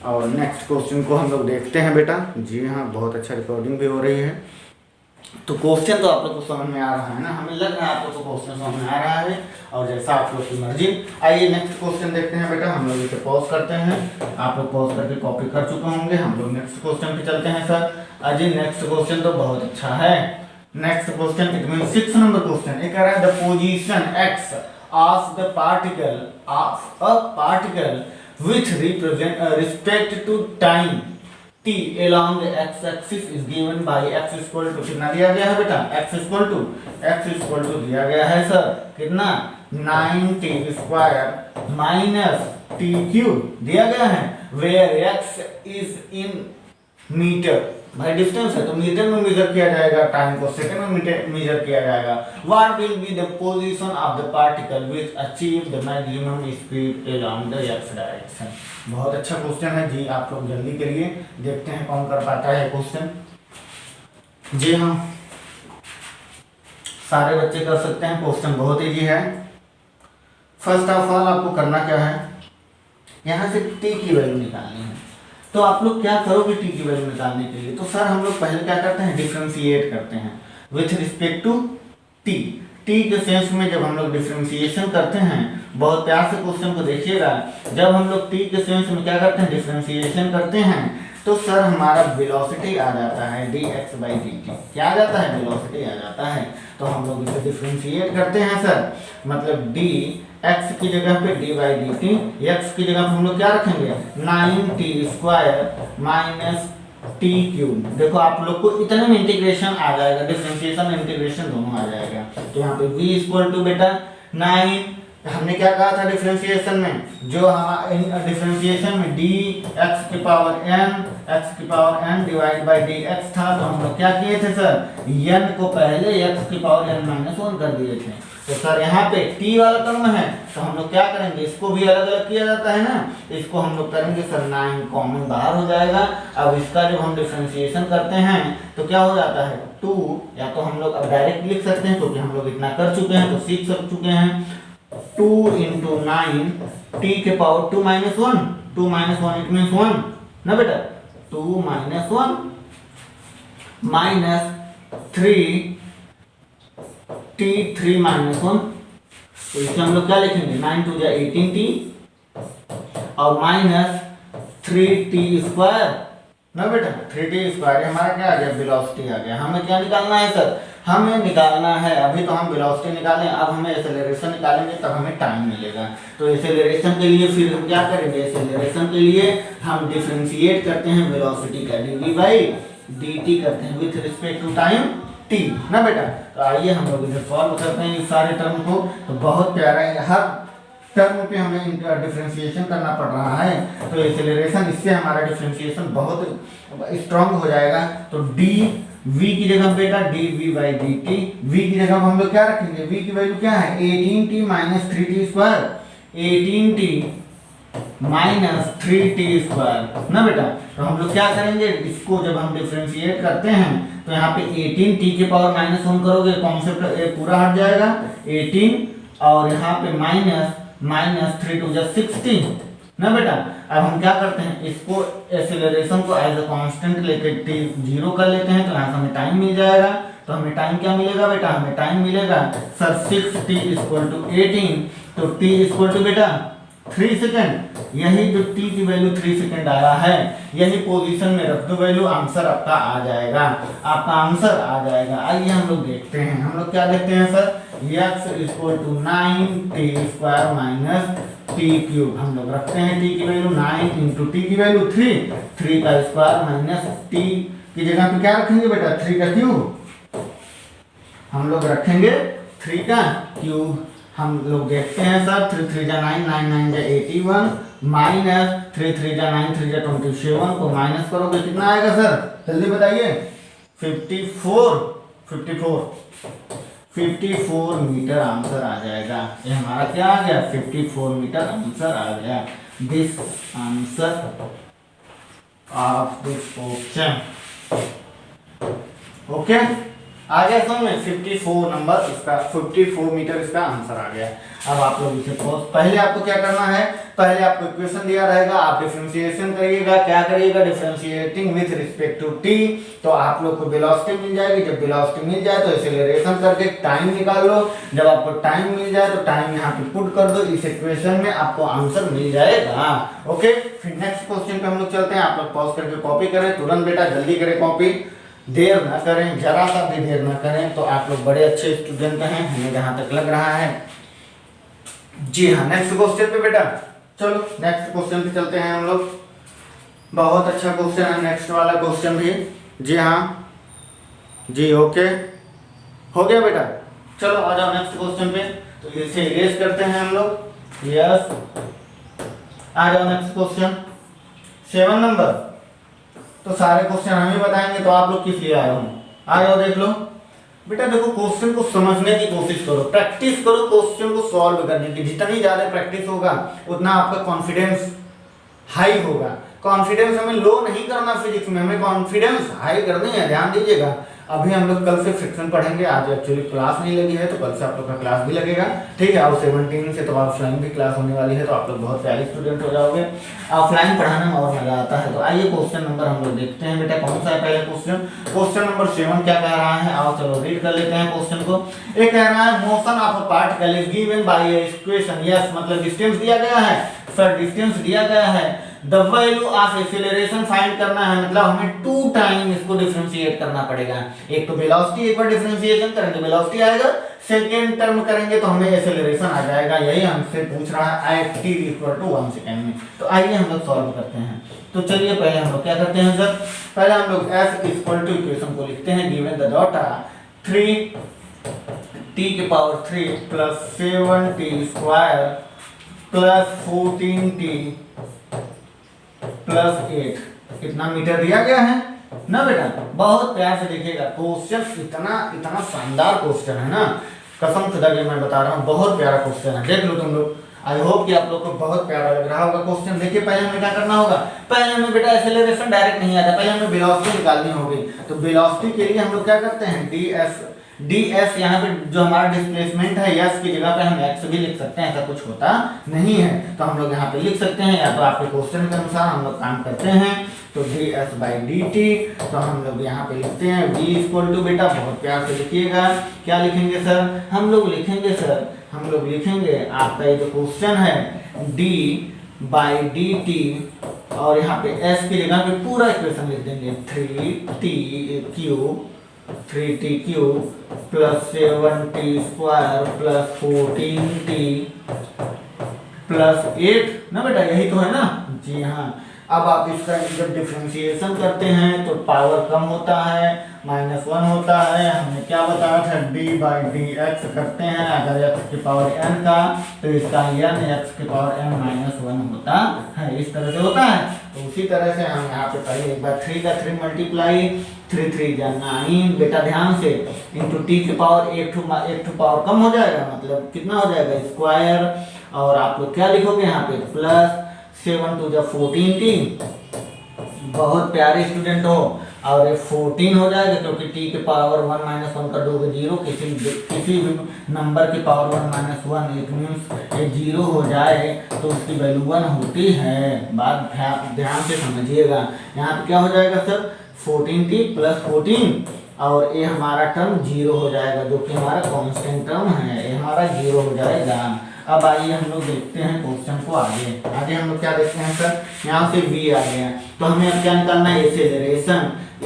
और नेक्स्ट क्वेश्चन को हम लोग देखते हैं बेटा। जी हाँ, बहुत अच्छा रिकॉर्डिंग भी हो रही है। तो क्वेश्चन तो आप लोग को समझ में आ रहा है ना, हमें लग रहा है आप लोग को क्वेश्चन समझ में आ रहा है, और जैसा आप लोग की मर्जी। आइए नेक्स्ट क्वेश्चन देखते हैं बेटा। हम लोग इसे पॉज करते हैं, आप लोग पॉज करके कॉपी कर चुके होंगे। हम लोग नेक्स्ट क्वेश्चन पे चलते हैं सर। अजी नेक्स्ट क्वेश्चन तो बहुत अच्छा है। Next question it mean 6 number question. ये कह रहा है the position x of the particle which represent respect to time t along the x-axis is given by x equal to कितना दिया गया है बेटा, x equal to दिया गया है सर कितना 9t² माइनस t³ दिया गया है, where x is in metre. भाई डिस्टेंस है तो मीटर में मेजर किया जाएगा, टाइम को सेकंड में मेजर किया जाएगा। What will be the position of the particle which achieve the maximum speed along the x direction. बहुत अच्छा क्वेश्चन है जी, आप लोग जल्दी करिए, देखते हैं कौन कर पाता है क्वेश्चन। जी हाँ, सारे बच्चे कर सकते हैं। क्वेश्चन बहुत ईजी है। फर्स्ट ऑफ ऑल आपको करना क्या है, यहाँ से टी की वैल्यू निकालनी है। तो आप लोग क्या करोगे टी की वैल्यू निकालने के लिए? तो सर हम लोग पहले क्या करते हैं, डिफरेंशिएट करते हैं with respect to T. T के सेंस में जब हम लोग डिफरेंशिएशन करते हैं, बहुत प्यार से क्वेश्चन को देखिएगा, जब हम लोग टी के सेंस में क्या करते हैं, डिफरेंशिएशन करते हैं, तो सर हमारा वेलोसिटी आ जाता है dx बाई dt। क्या आ जाता है, वेलोसिटी आ जाता है। तो हम लोग इसे डिफरेंशिएट करते हैं सर, मतलब डी x की जगह पे D by D T, x की जगह पे हम लोग क्या रखेंगे, 9t² माइनस टी क्यूब। देखो आप लोग को इतने में इंटीग्रेशन आ जाएगा, डिफरेंशिएशन इंटीग्रेशन दोनों आ जाएगा। तो यहाँ पे v इक्वल टू बेटा 9, हमने क्या कहा था डिफरेंशिएशन में, जो हमारा डिफरेंशिएशन में डी एक्स की power n divide by D x था। तो हम लोग क्या किए थे सर, n को पहले x की पावर n माइनस 1 कर दिए थे। तो सर यहाँ पे t वाला टर्म है, तो हम लोग क्या करेंगे, इसको भी अलग अलग किया जाता है ना, इसको हम लोग करेंगे सर 9 कॉमन बाहर हो जाएगा। अब इसका जब हम डिफरेंशिएशन करते हैं तो क्या हो जाता है 2, या तो हम लोग अब डायरेक्ट लिख सकते हैं क्योंकि हम लोग इतना कर चुके हैं, तो सीख सब चुके हैं। 2 into 9 t के power 2 minus 1, 2 minus 1 it means 1 ना बेटा, 2 minus 1 minus 3 t 3 minus 1। तो इसमें हम लोग क्या लिखेंगे, 9 2 जा 18t और माइनस 3t स्क्वायर ना बेटा, 3t स्क्वायर हमारा क्या आ गया, वेलोसिटी आ गया। हमें क्या निकालना है सर, हमें निकालना है, अभी तो हम वेलोसिटी निकालें, अब हमें एक्सेलरेशन निकालेंगे तब हमें टाइम मिलेगा। तो एक्सेलरेशन के लिए फिर हम क्या करेंगे, एक्सेलरेशन के लिए हम डिफरेंशिएट करते हैं वेलोसिटी का, dv बाई dt करते हैं with respect to time t ना बेटा। तो आइए हम लोग इसे सॉल्व करते हैं इस सारे टर्म को। तो बहुत प्यारा है, हर टर्म पे हमें इनका डिफरेंशिएशन करना पड़ रहा है। तो एक्सेलरेशन, इससे हमारा डिफरेंशिएशन बहुत स्ट्रांग हो जाएगा। तो डी v की जगह बेटा dv बाई dt, v की जगह हम लोग क्या रखेंगे, v की वैल्यू क्या है 18t minus 3t square, 18t minus 3t square ना बेटा। तो हम लोग क्या करेंगे, इसको जब हम डिफरेंशिएट करते हैं तो यहाँ पे 18t के पावर माइनस 1 करोगे, कॉन्सेप्ट पूरा हट जाएगा, 18 और यहाँ पे माइनस 3 2 जा 16 ना बेटा। अब हम क्या करते हैं, इसको एक्सेलरेशन को एज अ कांस्टेंट लेके t 0 कर लेते हैं, तो यहाँ से हमें टाइम मिल जाएगा। तो हमें टाइम क्या मिलेगा बेटा, हमें टाइम मिलेगा सर 6t इक्वल टू 18, तो t इक्वल टू बेटा 3 सेकेंड। यही जो t की वैल्यू 3 सेकेंड आया है, यही पोजीशन में रख दो वैल्यू, आंसर आपका आ जाएगा, आपका आंसर आ जाएगा। आइए हम लोग देखते हैं, हम लोग क्या देखते हैं sir, x equal to 9t square minus T cube. हम लोग रखते हैं t की वैल्यू 9 इंटू टी की वैल्यू 3 का स्क्वायर माइनस टी की जगह पे क्या रखेंगे बेटा, 3 का क्यूब। हम लोग रखेंगे 3 का क्यूब। हम लोग देखते हैं सर, 3 3 जा 9, 9 9 जा 81 माइनस 3 3 जा 9 3 जा 27 को माइनस करोगे कितना आएगा सर, जल्दी बताइए, 54 मीटर आंसर आ जाएगा। ये हमारा क्या आ गया, 54 मीटर आंसर आ गया। This answer of this question, okay आ गया समझ में, 54 नंबर इसका, 54 मीटर इसका आंसर आ गया। अब आप लोग इसे पहले आपको क्या करना है, पहले आपको इक्वेशन दिया रहेगा, आप डिफरेंशिएशन करिएगा, क्या करिएगा, differentiating with respect to t। तो आप लोग को वेलोसिटी मिल जाएगी, जब वेलोसिटी मिल जाए तो एक्सेलरेशन करके टाइम निकाल लो, जब आपको टाइम मिल जाए तो टाइम यहाँ पे पुट कर दो, इस इक्वेशन में आपको आंसर मिल जाएगा। ओके, फिर नेक्स्ट क्वेश्चन पे हम लोग चलते हैं। आप लोग पॉज करके कॉपी करें, तुरंत बेटा जल्दी करें कॉपी, देर ना करें, जरा सा भी देर ना करें। तो आप लोग बड़े अच्छे स्टूडेंट हैं, हमें जहाँ तक लग रहा है। जी हाँ, नेक्स्ट क्वेश्चन पे बेटा चलो नेक्स्ट क्वेश्चन पे चलते हैं हम लोग। बहुत अच्छा क्वेश्चन है नेक्स्ट वाला क्वेश्चन भी। जी हाँ जी, ओके हो गया बेटा, चलो आ जाओ नेक्स्ट क्वेश्चन पे। तो इसे इरेज करते हैं हम लोग, यस आ जाओ नेक्स्ट क्वेश्चन 7 नंबर। तो सारे क्वेश्चन हम ही बताएंगे, तो आप लोग किस लिए आए हो, आ जाओ देख लो बेटा। देखो क्वेश्चन को समझने की कोशिश करो, प्रैक्टिस करो क्वेश्चन को सॉल्व करने की। जितनी ज्यादा प्रैक्टिस होगा उतना आपका कॉन्फिडेंस हाई होगा। कॉन्फिडेंस हमें लो नहीं करना फिजिक्स में, हमें कॉन्फिडेंस हाई करनी है, ध्यान दीजिएगा। अभी हम लोग कल से फ्रिक्शन पढ़ेंगे, आज एक्चुअली क्लास नहीं लगी है तो कल से आप लोग का क्लास भी लगेगा, ठीक है। और 17 से तो ऑफलाइन भी क्लास होने वाली है, तो आप लोग बहुत प्यारे स्टूडेंट हो जाओगे। ऑफलाइन पढ़ाने में और मजा आता है। तो आइए क्वेश्चन नंबर हम लोग देखते हैं बेटा, कौन सा है पहले क्वेश्चन नंबर 7 क्या कह रहा है, आओ चलो रीड कर लेते हैं क्वेश्चन को। एक कह रहा है motion of a particle is given by A equation, yes मतलब डिस्टेंस दिया गया है सर, डिस्टेंस दिया गया है। The value of acceleration find करना है, मतलब हमें 2 टाइम इसको डिफरेंशिएट करना पड़ेगा। एक तो वेलोसिटी एक बार डिफरेंशिएशन करेंगे वेलोसिटी आएगा, सेकेंड टर्म करेंगे तो हमें एक्सीलरेशन आ जाएगा। यही हमसे पूछ रहा है एट t = 1 सेकंड में। तो आइए हम लोग सॉल्व करते हैं। तो चलिए पहले हम लोग क्या करते हैं सर, पहले हम लोग s इक्वेशन को लिखते हैं। Given the data 3t³ + 7t² + 14t + 8 कितना मीटर दिया गया है ना बेटा। बहुत प्यार से देखिएगा, क्वेश्चन इतना शानदार क्वेश्चन है ना, कसम खुदा की मैं बता रहा हूँ, बहुत प्यारा क्वेश्चन है। देख लो तुम लोग, आई होप कि आप लोग को बहुत प्यारा लग रहा होगा क्वेश्चन। देखिए पहले हमें क्या करना होगा, पहले हमें बेटा एक्सेलरेशन डायरेक्ट नहीं आता, पहले हमें वेलोसिटी निकालनी होगी। तो वेलोसिटी के लिए हम लोग क्या करते हैं, ds यहाँ पे जो हमारा डिस्प्लेसमेंट है यस की जगह पे हम x भी लिख सकते हैं, ऐसा कुछ होता नहीं है। तो हम लोग यहाँ पे लिख सकते हैं, या तो आपके क्वेश्चन के अनुसार हम लोग काम करते हैं। तो ds/dt, तो हम लोग यहाँ पे लिखते हैं v बेटा बहुत प्यार से लिखिएगा, क्या लिखेंगे सर, हम लोग लिखेंगे आपका ये जो क्वेश्चन है d/dt, और यहाँ पे s की जगह पे पूरा इक्वेशन लिख देंगे 3t³ + 7t² + 14t + 8 ना बेटा, यही तो है ना जी हाँ। अब आप इसका जब डिफरेंशिएशन करते हैं तो पावर कम होता है, -1 होता है। हमने क्या बताया था, d/dx करते हैं अगर x की पावर n का, तो इसका n x की पावर n-1 होता है, इस तरह से होता है। तो उसी तरह से हम यहाँ पे पहले एक बार 3 का 3 मल्टीप्लाई, 3 3 जा 9 बेटा ध्यान से, इंटू t की पावर एक ठो पावर कम हो जाएगा, मतलब कितना हो जाएगा स्क्वायर, और आप लोग क्या लिखोगे यहाँ पे प्लस 7 2 14t, बहुत प्यारे स्टूडेंट हो। और ये 14 हो जाएगा क्योंकि t के पावर 1-1 कर दोगे 0, किसी भी नंबर की पावर 1-1 इट मीन्स ये 0 हो जाए तो उसकी वैल्यू 1 होती है। बात ध्यान से समझिएगा, यहाँ पे क्या हो जाएगा सर 14t + 14, और ये हमारा टर्म 0 हो जाएगा, जो कि हमारा कांस्टेंट टर्म है, ये हमारा 0 हो जाएगा। अब आइए हम लोग देखते हैं क्वेश्चन को आगे हम लोग क्या देखते हैं सर, यहाँ से v आ गया, तो हमें अब क्या निकालना है, एक्सेलरेशन =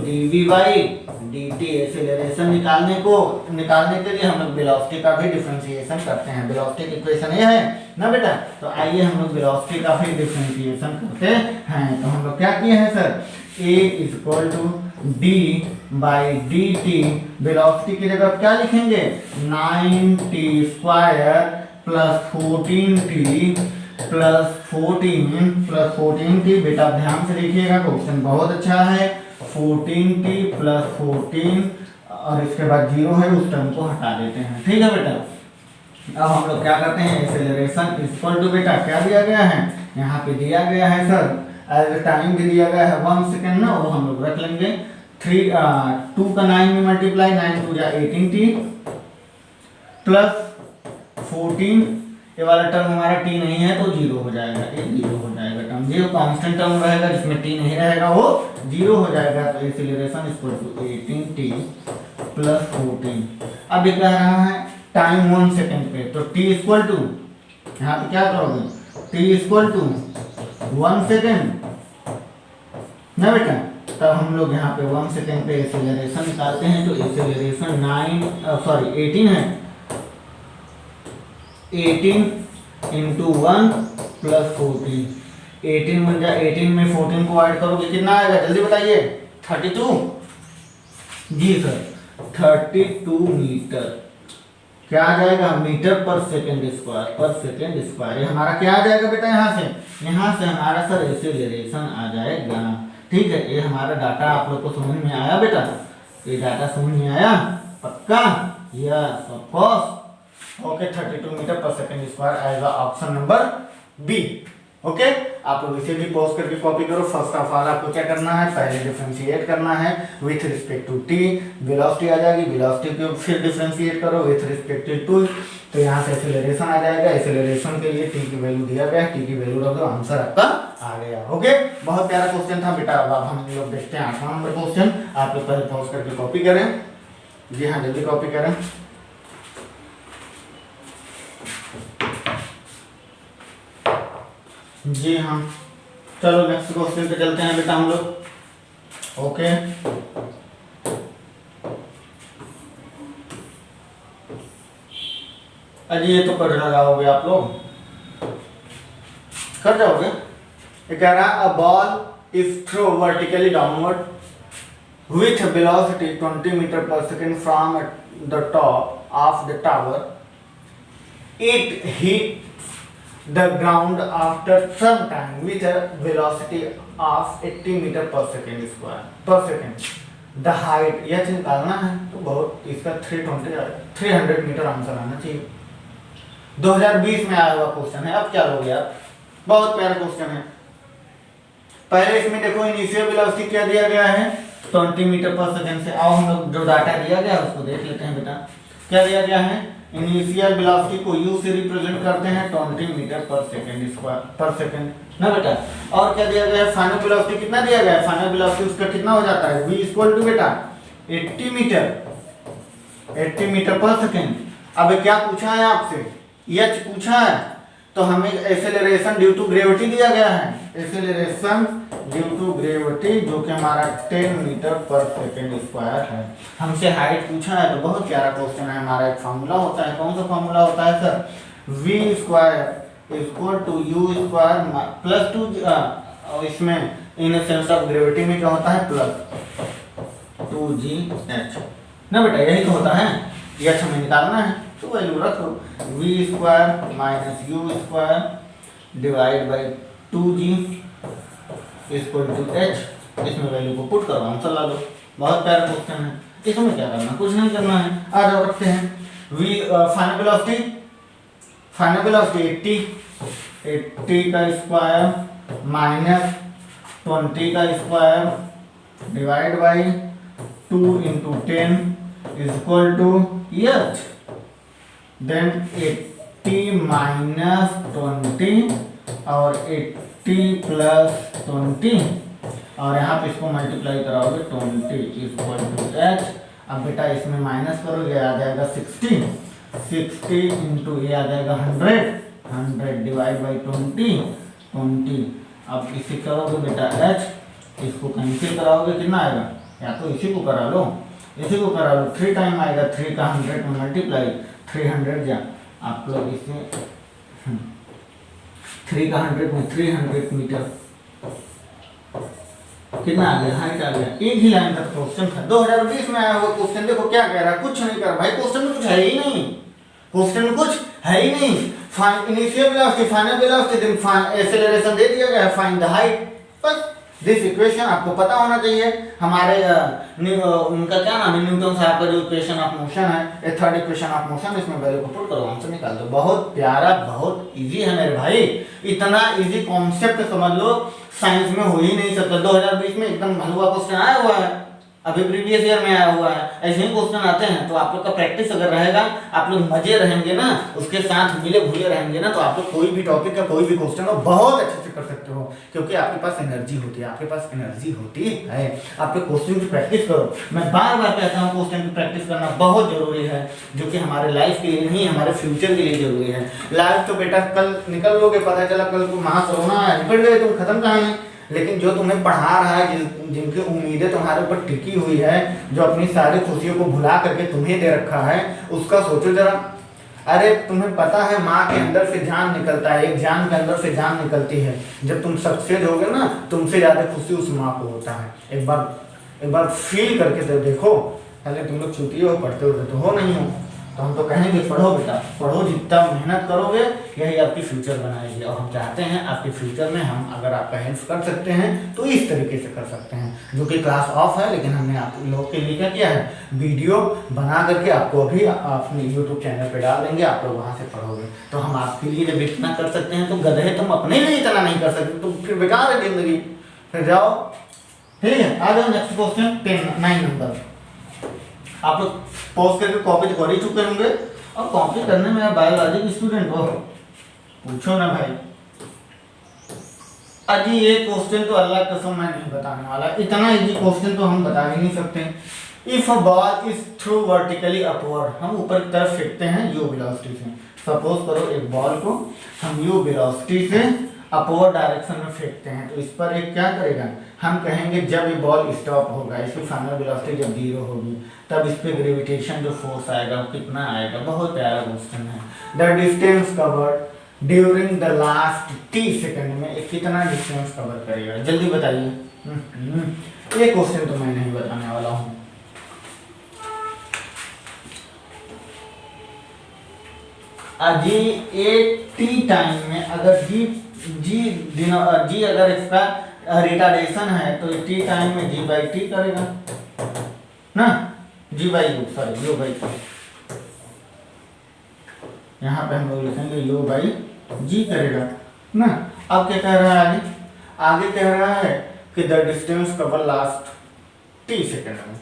dv/dt। एक्सेलरेशन निकालने के लिए हम लोग वेलोसिटी का भी डिफरेंशिएशन करते हैं। वेलोसिटी की इक्वेशन ये है ना बेटा, तो आइए हम लोग वेलोसिटी का भी डिफरेंशिएशन करते हैं। तो हम लोग क्या किए हैं सर, a d/dt, वेलोसिटी की जगह क्या लिखेंगे 9t² + 14t + 14t। बेटा ध्यान से देखिएगा, क्वेश्चन बहुत अच्छा है। 14t + 14 और इसके बाद 0 है, उस टर्म को हटा देते हैं, ठीक है बेटा। अब हम लोग क्या करते हैं, एक्सेलरेशन बेटा क्या दिया गया है, यहाँ पे दिया गया है सर एज टाइम भी दिया गया है 1 सेकेंड ना, वो हम लोग रख लेंगे। 2 का 9 में मल्टीप्लाई, 9 2 जा 18t + 14, ये वाला टर्म हमारा t नहीं है तो 0 हो जाएगा, ये 0 हो जाएगा टर्म, जो कांस्टेंट टर्म रहेगा जिसमें t नहीं रहेगा वो 0 हो जाएगा। तो एक्सीलरेशन = 18t + 14। अब ये कह रहा है टाइम 1 सेकंड पे, तो t = यहाँ पे क्या करोगे, t = 1 सेकंड ना बेटा। तब हम लोग यहाँ पे 1 सेकंड पे एक्सीलरेशन निकालते हैं, तो एक्सीलरेशन 18 है, 18 × 1 + 14, 18 बन जाए, 18 में 14 को ऐड करोगे कितना आएगा जल्दी बताइए, 32 जी सर, 32 मीटर। क्या आ जाएगा, मीटर/सेकंड²। ये हमारा क्या आ जाएगा बेटा, यहाँ से हमारा सर एक्सीलरेशन आ जाएगा, ठीक है। ये हमारा डाटा आप लोग को समझ में आया बेटा, ये डाटा समझ में आया पक्का, यस ऑफ कोर्स, ओके। 32 मीटर/सेकंड² आएगा ऑप्शन नंबर बी। ओके, आप लोग इसे भी पॉज करके कॉपी करो। फर्स्ट ऑफ ऑल आपको क्या करना है, पहले डिफरेंशिएट करना है with respect to T, velocity आ जाएगी, वेलोसिटी को फिर डिफरेंशिएट करो विथ रिस्पेक्ट टू, तो यहाँ से एक्सेलरेशन आ जाएगा। एक्सेलरेशन के लिए टी की वैल्यू दिया गया, टी की वैल्यू रख दो, आंसर आपका आ गया। ओके, बहुत प्यारा क्वेश्चन था बेटा। अब हम लोग देखते हैं 8वां नंबर क्वेश्चन। आप लोग पहले पॉज करके कॉपी करें। जी हाँ, जल्दी कॉपी करें। जी हाँ, चलो नेक्स्ट क्वेश्चन पे चलते हैं बेटा हम लोग। ओके, अजी ये तो कर लगाओगे आप लोग, कर जाओगे। ये कह रहा है a ball is throw vertically downward with velocity 20 meter per second from the top of the tower. It hit the ground after some time with a velocity of 80 meter per second square per second. The height यह चीज निकालना है तो बहुत इसका 300 metre answer आना चाहिए। 2020 में आया हुआ क्वेश्चन है। अब क्या लोगे आप, बहुत प्यारा क्वेश्चन है। पहले इसमें देखो इनिशियल वेलोसिटी क्या दिया गया है, 20 मीटर पर सेकंड से। आओ हम लोग जो डाटा दिया गया है उसको देख लेते हैं बेटा। क्या दिया गया है, इनिशियल वेलोसिटी को u से रिप्रेजेंट करते हैं 20 मीटर पर सेकंड स्क्वायर पर सेकंड ना बेटा। और क्या दिया गया है, फाइनल वेलोसिटी कितना दिया गया है, फाइनल वेलोसिटी उसका कितना हो जाता है, v इक्वल टू बेटा 80 मीटर पर सेकंड। अब क्या पूछा है आपसे, h पूछा है, तो हमें एक्सेलरेशन ड्यू टू ग्रेविटी दिया गया है। एक्सेलरेशन ड्यू टू ग्रेविटी जो कि हमारा 10 मीटर पर सेकंड स्क्वायर है। हमसे हाइट पूछा है, तो बहुत प्यारा क्वेश्चन है। हमारा एक फार्मूला होता है, कौन सा फार्मूला होता है sir, v square equal to u square plus 2, इसमें इन सेंस ऑफ ग्रेविटी में क्या होता है, प्लस 2gh ना बेटा, यही तो होता है। ये हमें निकालना है तो वैल्यू रखो, v square minus u square divide by 2g equal to h। इसमें वैल्यू को पुट करो, आंसर ला दो। बहुत प्यारा क्वेश्चन है। इसमें क्या करना, कुछ नहीं करना है। आ जाओ रखते हैं v फाइनल वेलोसिटी 80 का स्क्वायर माइनस 20 का square divide by 2 into 10 equal to h। Then 80 minus 20 और 80 प्लस 20 और यहाँ पे इसको मल्टीप्लाई कराओगे 20 इक्वल टू h। अब बेटा इसमें माइनस करोगे, आ जाएगा 60 इंटू ये आ जाएगा 100 डिवाइड बाई 20। अब इसे करोगे बेटा h, इसको कैंसिल कराओगे, कितना आएगा, या तो इसी को करा लो, 3 टाइम आएगा, 3 का 100 में मल्टीप्लाई 300 जा, आप लोग इसे 3 का 100 में 300 मीटर कितना आ गया, हाइट आ गया। एक ही लाइन तक क्वेश्चन था, 2020 में आया हुआ क्वेश्चन। देखो क्या कह रहा है, कुछ नहीं कर रहा भाई, क्वेश्चन में कुछ है ही नहीं, क्वेश्चन में कुछ है ही नहीं। Initial velocity, final velocity, then acceleration दे दिया गया है, फाइंड द हाइट। बस दिस इक्वेशन आपको पता होना चाहिए। हमारे उनका क्या नाम है, न्यूटन साहब का जो इक्वेशन ऑफ मोशन है, थर्ड इक्वेशन ऑफ मोशन, इसमें वैल्यू को पुट करो, आंसर निकाल दो। बहुत प्यारा, बहुत इजी है मेरे भाई। इतना इजी कॉन्सेप्ट समझ लो साइंस में हो ही नहीं सकता। 2020 में एकदम हलवा क्वेश्चन आया हुआ है, अभी प्रीवियस ईयर में आया हुआ है। ऐसे ही क्वेश्चन आते हैं, तो आप लोग का प्रैक्टिस अगर रहेगा, आप लोग मजे रहेंगे ना, उसके साथ मिले भूले रहेंगे ना, तो आप लोग कोई भी टॉपिक का कोई भी क्वेश्चन हो बहुत अच्छे से कर सकते हो, क्योंकि आपके पास एनर्जी होती है, आपके पास एनर्जी होती है। आप लोग क्वेश्चन की प्रैक्टिस करो। मैं बार बार कहता हूँ क्वेश्चन की प्रैक्टिस करना बहुत जरूरी है, जो कि हमारे लाइफ के लिए नहीं, हमारे फ्यूचर के लिए जरूरी है। लाइफ तो बेटा कल निकल लोगे, पता चला कल को वहां सोना है, निकल गए तुम, खत्म कहानी। लेकिन जो तुम्हें पढ़ा रहा है, जिनकी उम्मीदें तुम्हारे ऊपर टिकी हुई है, जो अपनी सारी खुशियों को भुला करके तुम्हें दे रखा है, उसका सोचो जरा। अरे तुम्हें पता है माँ के अंदर से जान निकलता है, एक जान के अंदर से जान निकलती है। जब तुम सक्सेस होगे ना, तुमसे ज्यादा खुशी उस माँ को होता है। एक बार फील करके तो देखो। पहले तुम लोग छुट्टी हो, पढ़ते होते तो हो नहीं हो, तो हम तो कहेंगे पढ़ो बेटा, पढ़ो, जितना मेहनत करोगे यही आपकी फ्यूचर बनाएगी। और हम चाहते हैं आपके फ्यूचर में हम अगर आपका हेल्प कर सकते हैं तो इस तरीके से कर सकते हैं, जो कि क्लास ऑफ है, लेकिन हमने आप लोग के लिए क्या किया है, वीडियो बना करके आपको अभी अपने यूट्यूब चैनल पर डाल देंगे, आप लोग वहाँ से पढ़ोगे। तो हम आपके लिए जब इतना कर सकते हैं तो गधे तुम अपने लिए इतना नहीं कर सकते, तो फिर बेकार है जिंदगी। फिर जाओ, ठीक है, आ जाओ नेक्स्ट क्वेश्चन 9 नंबर। आप लोग पॉज करके कॉपी तो कर ही चुके होंगे, और कॉपी करने में आप बायोलॉजी के स्टूडेंट हो, पूछो ना भाई। अजी ये क्वेश्चन तो अल्लाह कसम मैं नहीं बताने वाला, इतना इजी क्वेश्चन तो हम बता ही नहीं सकते। If a ball is through vertically upward, हम ऊपर की तरफ फेंकते हैं यू वेलोसिटी से। सपोज करो एक बॉल को हम यू वेलोसिटी से अपवर्ड डायरेक्शन में फेंकते हैं, तो इस पर एक क्या करेगा, हम कहेंगे जब ये बॉल स्टॉप होगा, इसकी फाइनल वेलोसिटी जब 0 होगी, तब इस पे ग्रेविटेशन जो फोर्स आएगा वो कितना आएगा। बहुत प्यारा क्वेश्चन है। The distance covered during the last t second में एक कितना डिस्टेंस कवर करेगा, जल्दी बताइए। ये क्वेश्चन तो मैं नहीं बताने वाला हूँ। जी एक टी टाइम में अगर जी अगर इसका रिटार्डेशन है तो टी टाइम में जी बाई टी करेगा ना, G by U, sorry U by T. यहाँ पे हम लोग लिखेंगे यू बाई जी करेगा ना। अब क्या कह रहा है आगे, आगे कह रहा है कि the distance cover last T second में।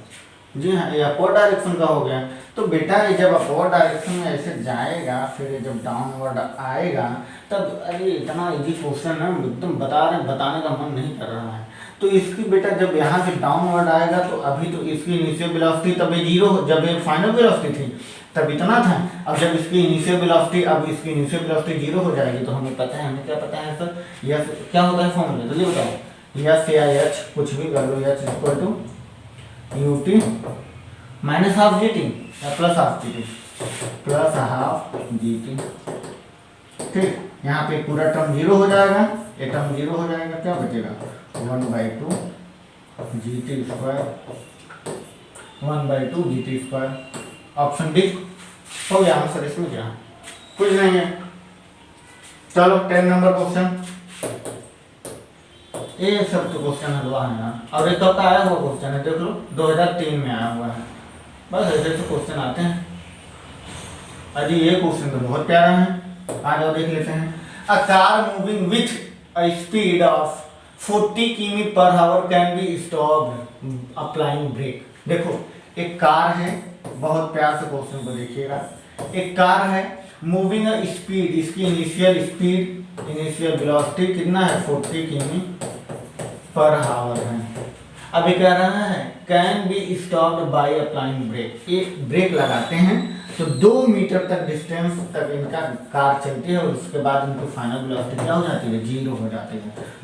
जी हाँ, ये अपवर्ड डायरेक्शन का हो गया। तो बेटा ये जब अपवर्ड डायरेक्शन में ऐसे जाएगा, फिर ये जब डाउनवर्ड आएगा, तब अरे इतना इजी क्वेश्चन है, एकदम बताने का मन नहीं कर रहा है। तो इसकी बेटा जब यहाँ से डाउनवर्ड आएगा तो अभी तो इसकी इनिशियल वेलोसिटी तब ये 0, जब ये फाइनल वेलोसिटी थी तब इतना था। अब जब इसकी इनिशियल वेलोसिटी, अब इसकी इनिशियल वेलोसिटी 0 हो जाएगी, तो हमें पता है, हमें क्या पता है सर, यस क्या होता है फॉर्मूला, जल्दी बताओ। यस या एच कुछ भी कर लो, H equal to U T minus half G T या plus half G T, plus half G T. ठीक, यहाँ पे पूरा टर्म 0 हो जाएगा, ये टर्म 0 हो जाएगा, क्या बचेगा 1/2 G T square, 1/2 G T square. Option D हो गया आंसर। इसमें क्या कुछ नहीं है। चलो 10 नंबर क्वेश्चन। ये सब तो क्वेश्चन हलवा है ना, और एक कब का आया हुआ क्वेश्चन है, देख लो 2003 में आया हुआ है। बस ऐसे ऐसे क्वेश्चन आते हैं। अजी ये क्वेश्चन तो बहुत प्यारा है, आ जाओ देख लेते हैं। A car moving with a speed of 40 किमी per hour can be stopped applying brake. देखो एक कार है, बहुत प्यार से क्वेश्चन को देखिएगा। एक कार है मूविंग अ स्पीड, इसकी इनिशियल स्पीड, इनिशियल वेलोसिटी कितना है 40 किमी पर आवर है। अब ये कह रहा है can be stopped by applying brake, एक ब्रेक लगाते हैं तो 2 मीटर तक डिस्टेंस तक इनका कार चलती है, और उसके बाद इनकी फाइनल वेलोसिटी क्या हो जाती है 0 हो जाती है।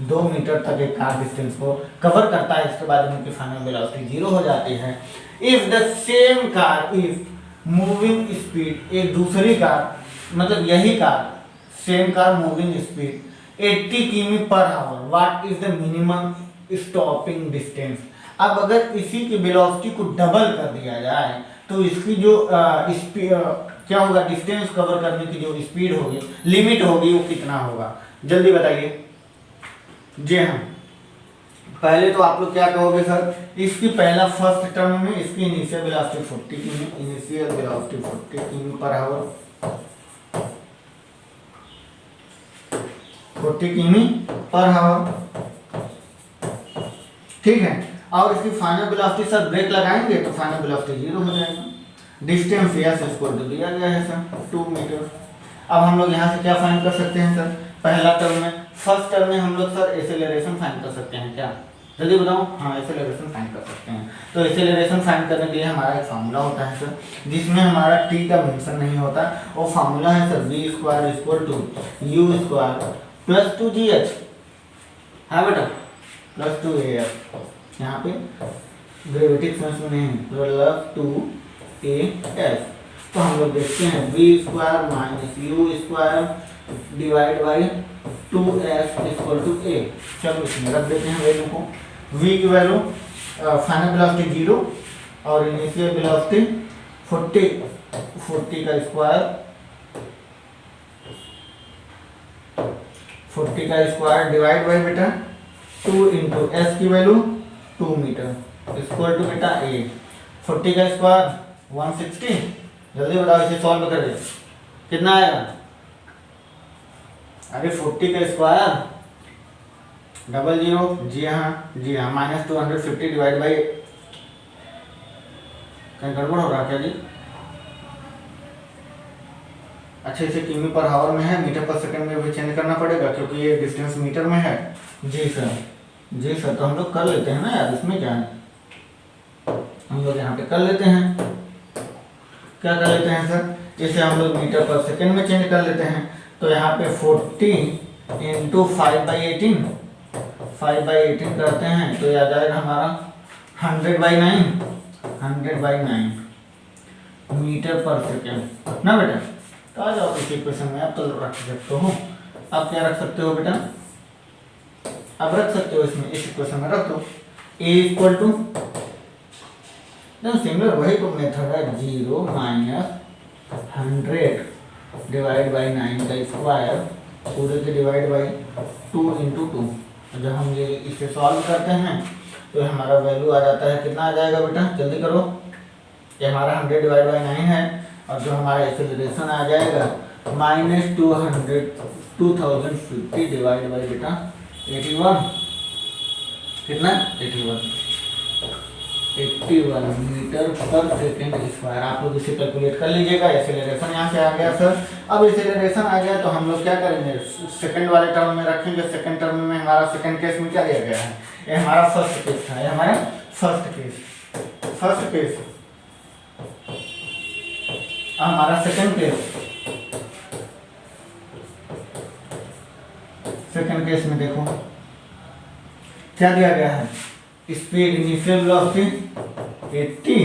2 मीटर तक एक कार डिस्टेंस को कवर करता है, इसके बाद इनकी फाइनल वेलोसिटी 0 हो जाती है। If the same car if moving speed, एक दूसरी कार मतलब यही car, same car moving speed 80 किमी per our, what is the minimum stopping distance. अब अगर इसी की वेलोसिटी को डबल कर दिया जाए तो इसकी जो क्या होगा, डिस्टेंस कवर करने की जो स्पीड होगी, लिमिट होगी, वो कितना होगा, जल्दी बताइए। जी हाँ, पहले तो आप लोग क्या कहोगे सर, इसकी पहला फर्स्ट टर्म में इसकी इनिशियल वेलोसिटी 40 किमी, इनिशियल वेलोसिटी 40 किमी पर आवर, 40 किमी पर आवर, ठीक है। और इसकी फाइनल वेलोसिटी सर ब्रेक लगाएंगे तो फाइनल वेलोसिटी 0 हो जाएगा। डिस्टेंस यस इसको दिया गया है सर 2 मीटर। अब हम लोग यहाँ से क्या फाइंड कर सकते हैं सर, पहला टर्म में, फर्स्ट टर्म में हम लोग सर एक्सेलरेशन फाइंड कर सकते हैं क्या, जल्दी बताओ। हाँ, एक्सेलरेशन फाइंड कर सकते हैं। तो एक्सेलरेशन फाइंड करने के लिए हमारा एक फार्मूला होता है सर, जिसमें हमारा टी का मेंशन नहीं होता। वो फार्मूला है sir v square equal to u square plus 2gh, हाँ बेटा, प्लस 2af, यहाँ पे ग्रेविटिक सेंस में नहीं, प्लस 2af। तो हम लोग देखते हैं v square minus u square divide by 2f equal to a। चलो इसमें रख देते हैं वैल्यू को। v की वैल्यू फाइनल वेलोसिटी 0 और इनिशियल वेलोसिटी 40 40 का स्क्वायर, 40 का स्क्वायर डिवाइड बाई बेटा 2 इंटू एस की वैल्यू 2 मीटर इक्वल टू बेटा ए। 40 का स्क्वायर 160, जल्दी बताओ इसे सॉल्व करें कितना आएगा। अरे 40 का स्क्वायर 00, जी हाँ माइनस 250 डिवाइड बाई, कहीं गड़बड़ हो रहा क्या जी? अच्छा इसे किमी पर हावर में है, मीटर पर सेकंड में भी चेंज करना पड़ेगा क्योंकि ये डिस्टेंस मीटर में है। जी सर तो हम लोग कर लेते हैं ना यार, इसमें क्या है, हम लोग यहाँ पे कर लेते हैं। क्या कर लेते हैं सर, इसे हम लोग मीटर पर सेकंड में चेंज कर लेते हैं। तो यहाँ पे 40 इंटू 5/18, 5/18 करते हैं तो ये आ जाएगा हमारा 100/9, 100/9 मीटर पर सेकेंड ना बेटा। तो आ जाओ इस इक्वेशन में, आप तो रख सकते हो, आप क्या रख सकते हो बेटा, अब रख सकते हो इसमें, इस इक्वेशन में रख दो a इक्वल टू, सिमिलर वही तो मेथड है, 0 माइनस 100 डिवाइड बाई 9 का स्क्वायर पूरे के डिवाइड बाई 2 इंटू 2। जब हम ये इसे सॉल्व करते हैं तो हमारा वैल्यू आ जाता है, कितना आ जाएगा बेटा जल्दी करो, ये हमारा 100 डिवाइड बाई 9 है और जो हमारा एक्सेलरेशन आ जाएगा माइनस 2050 डिवाइड बाई बेटा 81, कितना 81 मीटर पर सेकेंड स्क्वायर। आप लोग इसे कैलकुलेट कर लीजिएगा। एक्सेलरेशन यहाँ से आ गया सर। अब एक्सेलरेशन आ गया तो हम लोग क्या करेंगे, सेकंड वाले टर्म में रखेंगे। सेकंड टर्म में हमारा सेकंड केस में क्या दिया गया है, ये हमारा फर्स्ट केस था, ये हमारा फर्स्ट केस हमारा सेकंड केस में देखो क्या दिया गया है, speed initial velocity 80,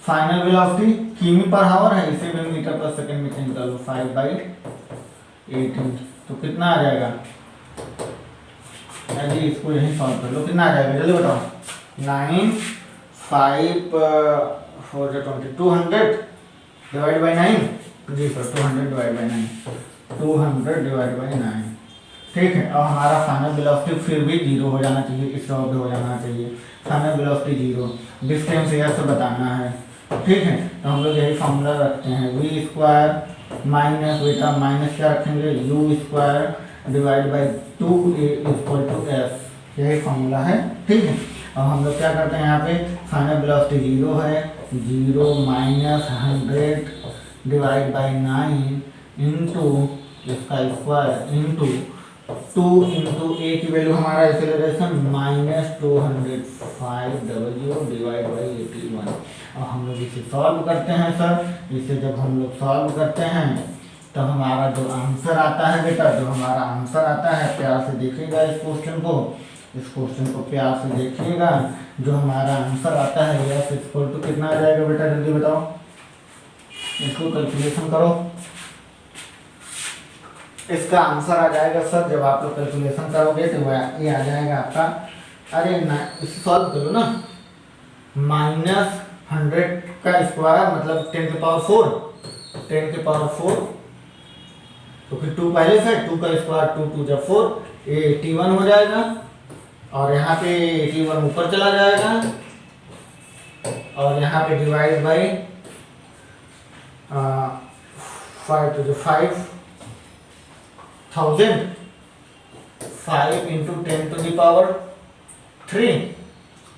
final velocity किमी पर हावर है, इसे भी मीटर पर सेकंड में चेंज कर लो 5/18 तो कितना आ जाएगा जी, इसको यही सॉल्व कर लो, कितना आ जाएगा जल्दी बताओ। 9 5 4 20 200 डिवाइड बाई 9, जी sir 200 divide by 9, 200 divide by 9, ठीक है। और हमारा फाइनल वेलोसिटी फिर भी 0 हो जाना चाहिए, इस तरह हो जाना चाहिए, फाइनल वेलोसिटी 0, डिस्टेंस यह से बताना है, ठीक है। तो हम लोग यही फॉर्मूला रखते हैं, v स्क्वायर माइनस बेटा माइनस क्या रखेंगे, u square divide by 2a equal to s, यही फॉर्मूला है, ठीक है। और हम लोग क्या करते हैं यहाँ पे, फाइनल वेलोसिटी 0 है, 0 माइनस 100 डिवाइड बाई 9 इंटू इसका स्क्वायर इंटू 2 इंटू ए की वैल्यू हमारा एक्सेलरेशन माइनस 205 डिवाइड बाई 81। और हम लोग इसे सॉल्व करते हैं सर। इसे जब हम लोग सॉल्व करते हैं तो हमारा जो आंसर आता है बेटा, जो हमारा आंसर आता है, प्यार से देखिएगा इस क्वेश्चन को प्यार से देखिएगा। जो हमारा आंसर आता है यस इक्वल टू कितना आ जाएगा बेटा जल्दी बताओ, इसको कैलकुलेशन करो। इसका आंसर आ जाएगा सर, जब आप लोग कैलकुलेशन करोगे तो ये आ जाएगा आपका, अरे ना इसे सॉल्व करो ना, माइनस 100 का स्क्वायर मतलब 10 के पावर 4, 10 के पावर 4 तो फिर 2 पहले से, 2 का स्क्वायर 2 2 जब 4, ये 81 हो जाएगा और यहाँ पे 81 ऊपर चला जाएगा और यहाँ पे divide by 5 to the 5000, 5 into 10 to the power 3,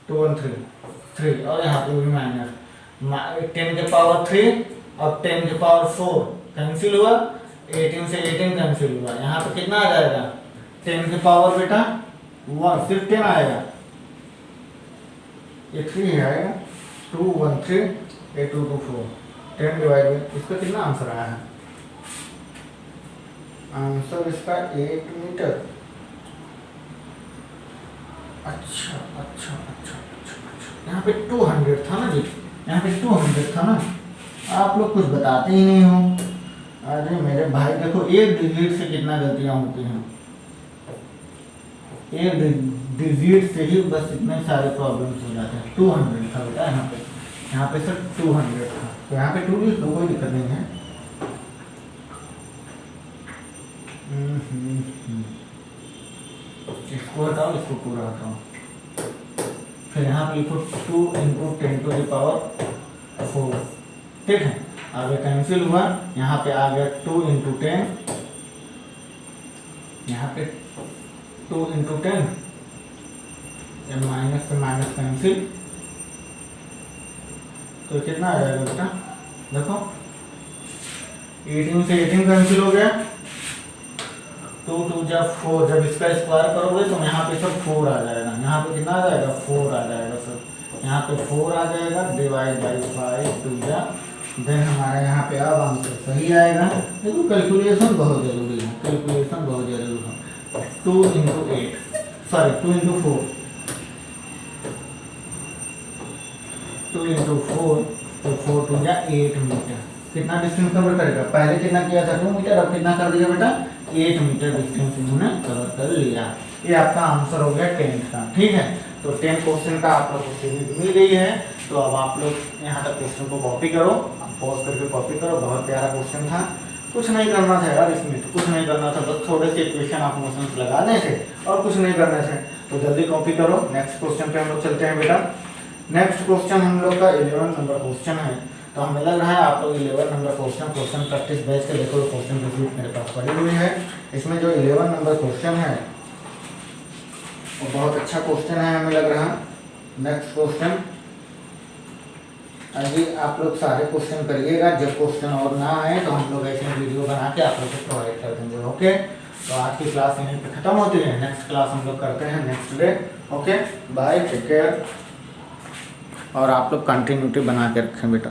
213 और यहाँ पे भी माइनस 10 के पावर 3 और 10 के पावर 4 कैंसिल हुआ, 18 से 18 कैंसिल हुआ, यहाँ पे कितना आ जाएगा 10 के पावर बेटा 1, सिर्फ 10 आएगा, ये 3 आएगा 213 8224 10 डिवाइड बाई, इसका कितना आंसर आया है, आंसर इसका 8 मीटर। अच्छा अच्छा अच्छा अच्छा, यहाँ पे 200 था ना जी, यहाँ पे 200 था ना, आप लोग कुछ बताते ही नहीं हो। अरे मेरे भाई देखो, एक डिजिट से कितना गलतियाँ होती हैं, एक डिजिट से ही बस इतने सारे प्रॉब्लम्स हो जाते हैं। 200 था बेटा यहाँ पे, यहाँ पे सर 200 था, तो यहाँ पे 2 लिख दो, कोई दिक्कत नहीं है। इसको हटाओ, इसको पूरा हटाओ, फिर यहाँ पे लिखो 2 × 10⁴, ठीक है। आगे कैंसिल हुआ, यहाँ पे आ गया 2 × 10, यहाँ पे 2 × 10, माइनस से माइनस कैंसिल, तो कितना आ जाएगा बेटा, देखो 18 से 18 कैंसिल हो गया, 2 2 जा 4, जब इसका स्क्वायर करोगे तो यहाँ पे सब 4 आ जाएगा, यहाँ पे कितना आ जाएगा 4 आ जाएगा सर, यहाँ पे 4 आ जाएगा, डिवाइड बाई 5 2 जा, देन हमारे यहाँ पे अब आंसर सही आएगा। देखो कैलकुलेशन बहुत जरूरी है, कैलकुलेशन बहुत जरूरी है। 2 × 8 सॉरी 2 × 4, 2 × 4, तो 4 2 जा 8 मीटर, कितना डिस्टेंस कवर करेगा, पहले कितना किया था 2 मीटर, अब कितना कर दिया बेटा 8 मीटर डिस्टेंस इन्होंने कवर कर लिया। ये आपका आंसर हो गया 10th का, ठीक है। तो 10 क्वेश्चन का आप लोग को सीरीज मिल गई है, तो अब आप लोग यहाँ तक क्वेश्चन को कॉपी करो, पॉज करके कॉपी करो। बहुत प्यारा क्वेश्चन था, कुछ नहीं करना था यार इसमें, तो कुछ नहीं करना था, बस थोड़े से इक्वेशन आप मोशंस लगाने थे और कुछ नहीं करने थे, तो जल्दी कॉपी करो। नेक्स्ट क्वेश्चन पे हम लोग चलते हैं बेटा। नेक्स्ट क्वेश्चन हम लोग का 11 नंबर क्वेश्चन है, तो हमें लग रहा है आप लोग 11 नंबर क्वेश्चन प्रैक्टिस बैच के देखो, क्वेश्चन रिसीव मेरे पास पड़ी हुई है। इसमें जो 11 नंबर क्वेश्चन है वो बहुत अच्छा क्वेश्चन है हमें लग रहा है। नेक्स्ट क्वेश्चन, अभी आप लोग सारे क्वेश्चन करिएगा, जब क्वेश्चन और ना आए तो हम लोग ऐसे वीडियो बना के आप लोग को प्रोवाइड कर देंगे। ओके, तो आज की क्लास यहीं पे खत्म होती है, नेक्स्ट क्लास हम लोग करते हैं next day. Okay bye, take care, और आप लोग कंटिन्यूटी बना के रखें बेटा।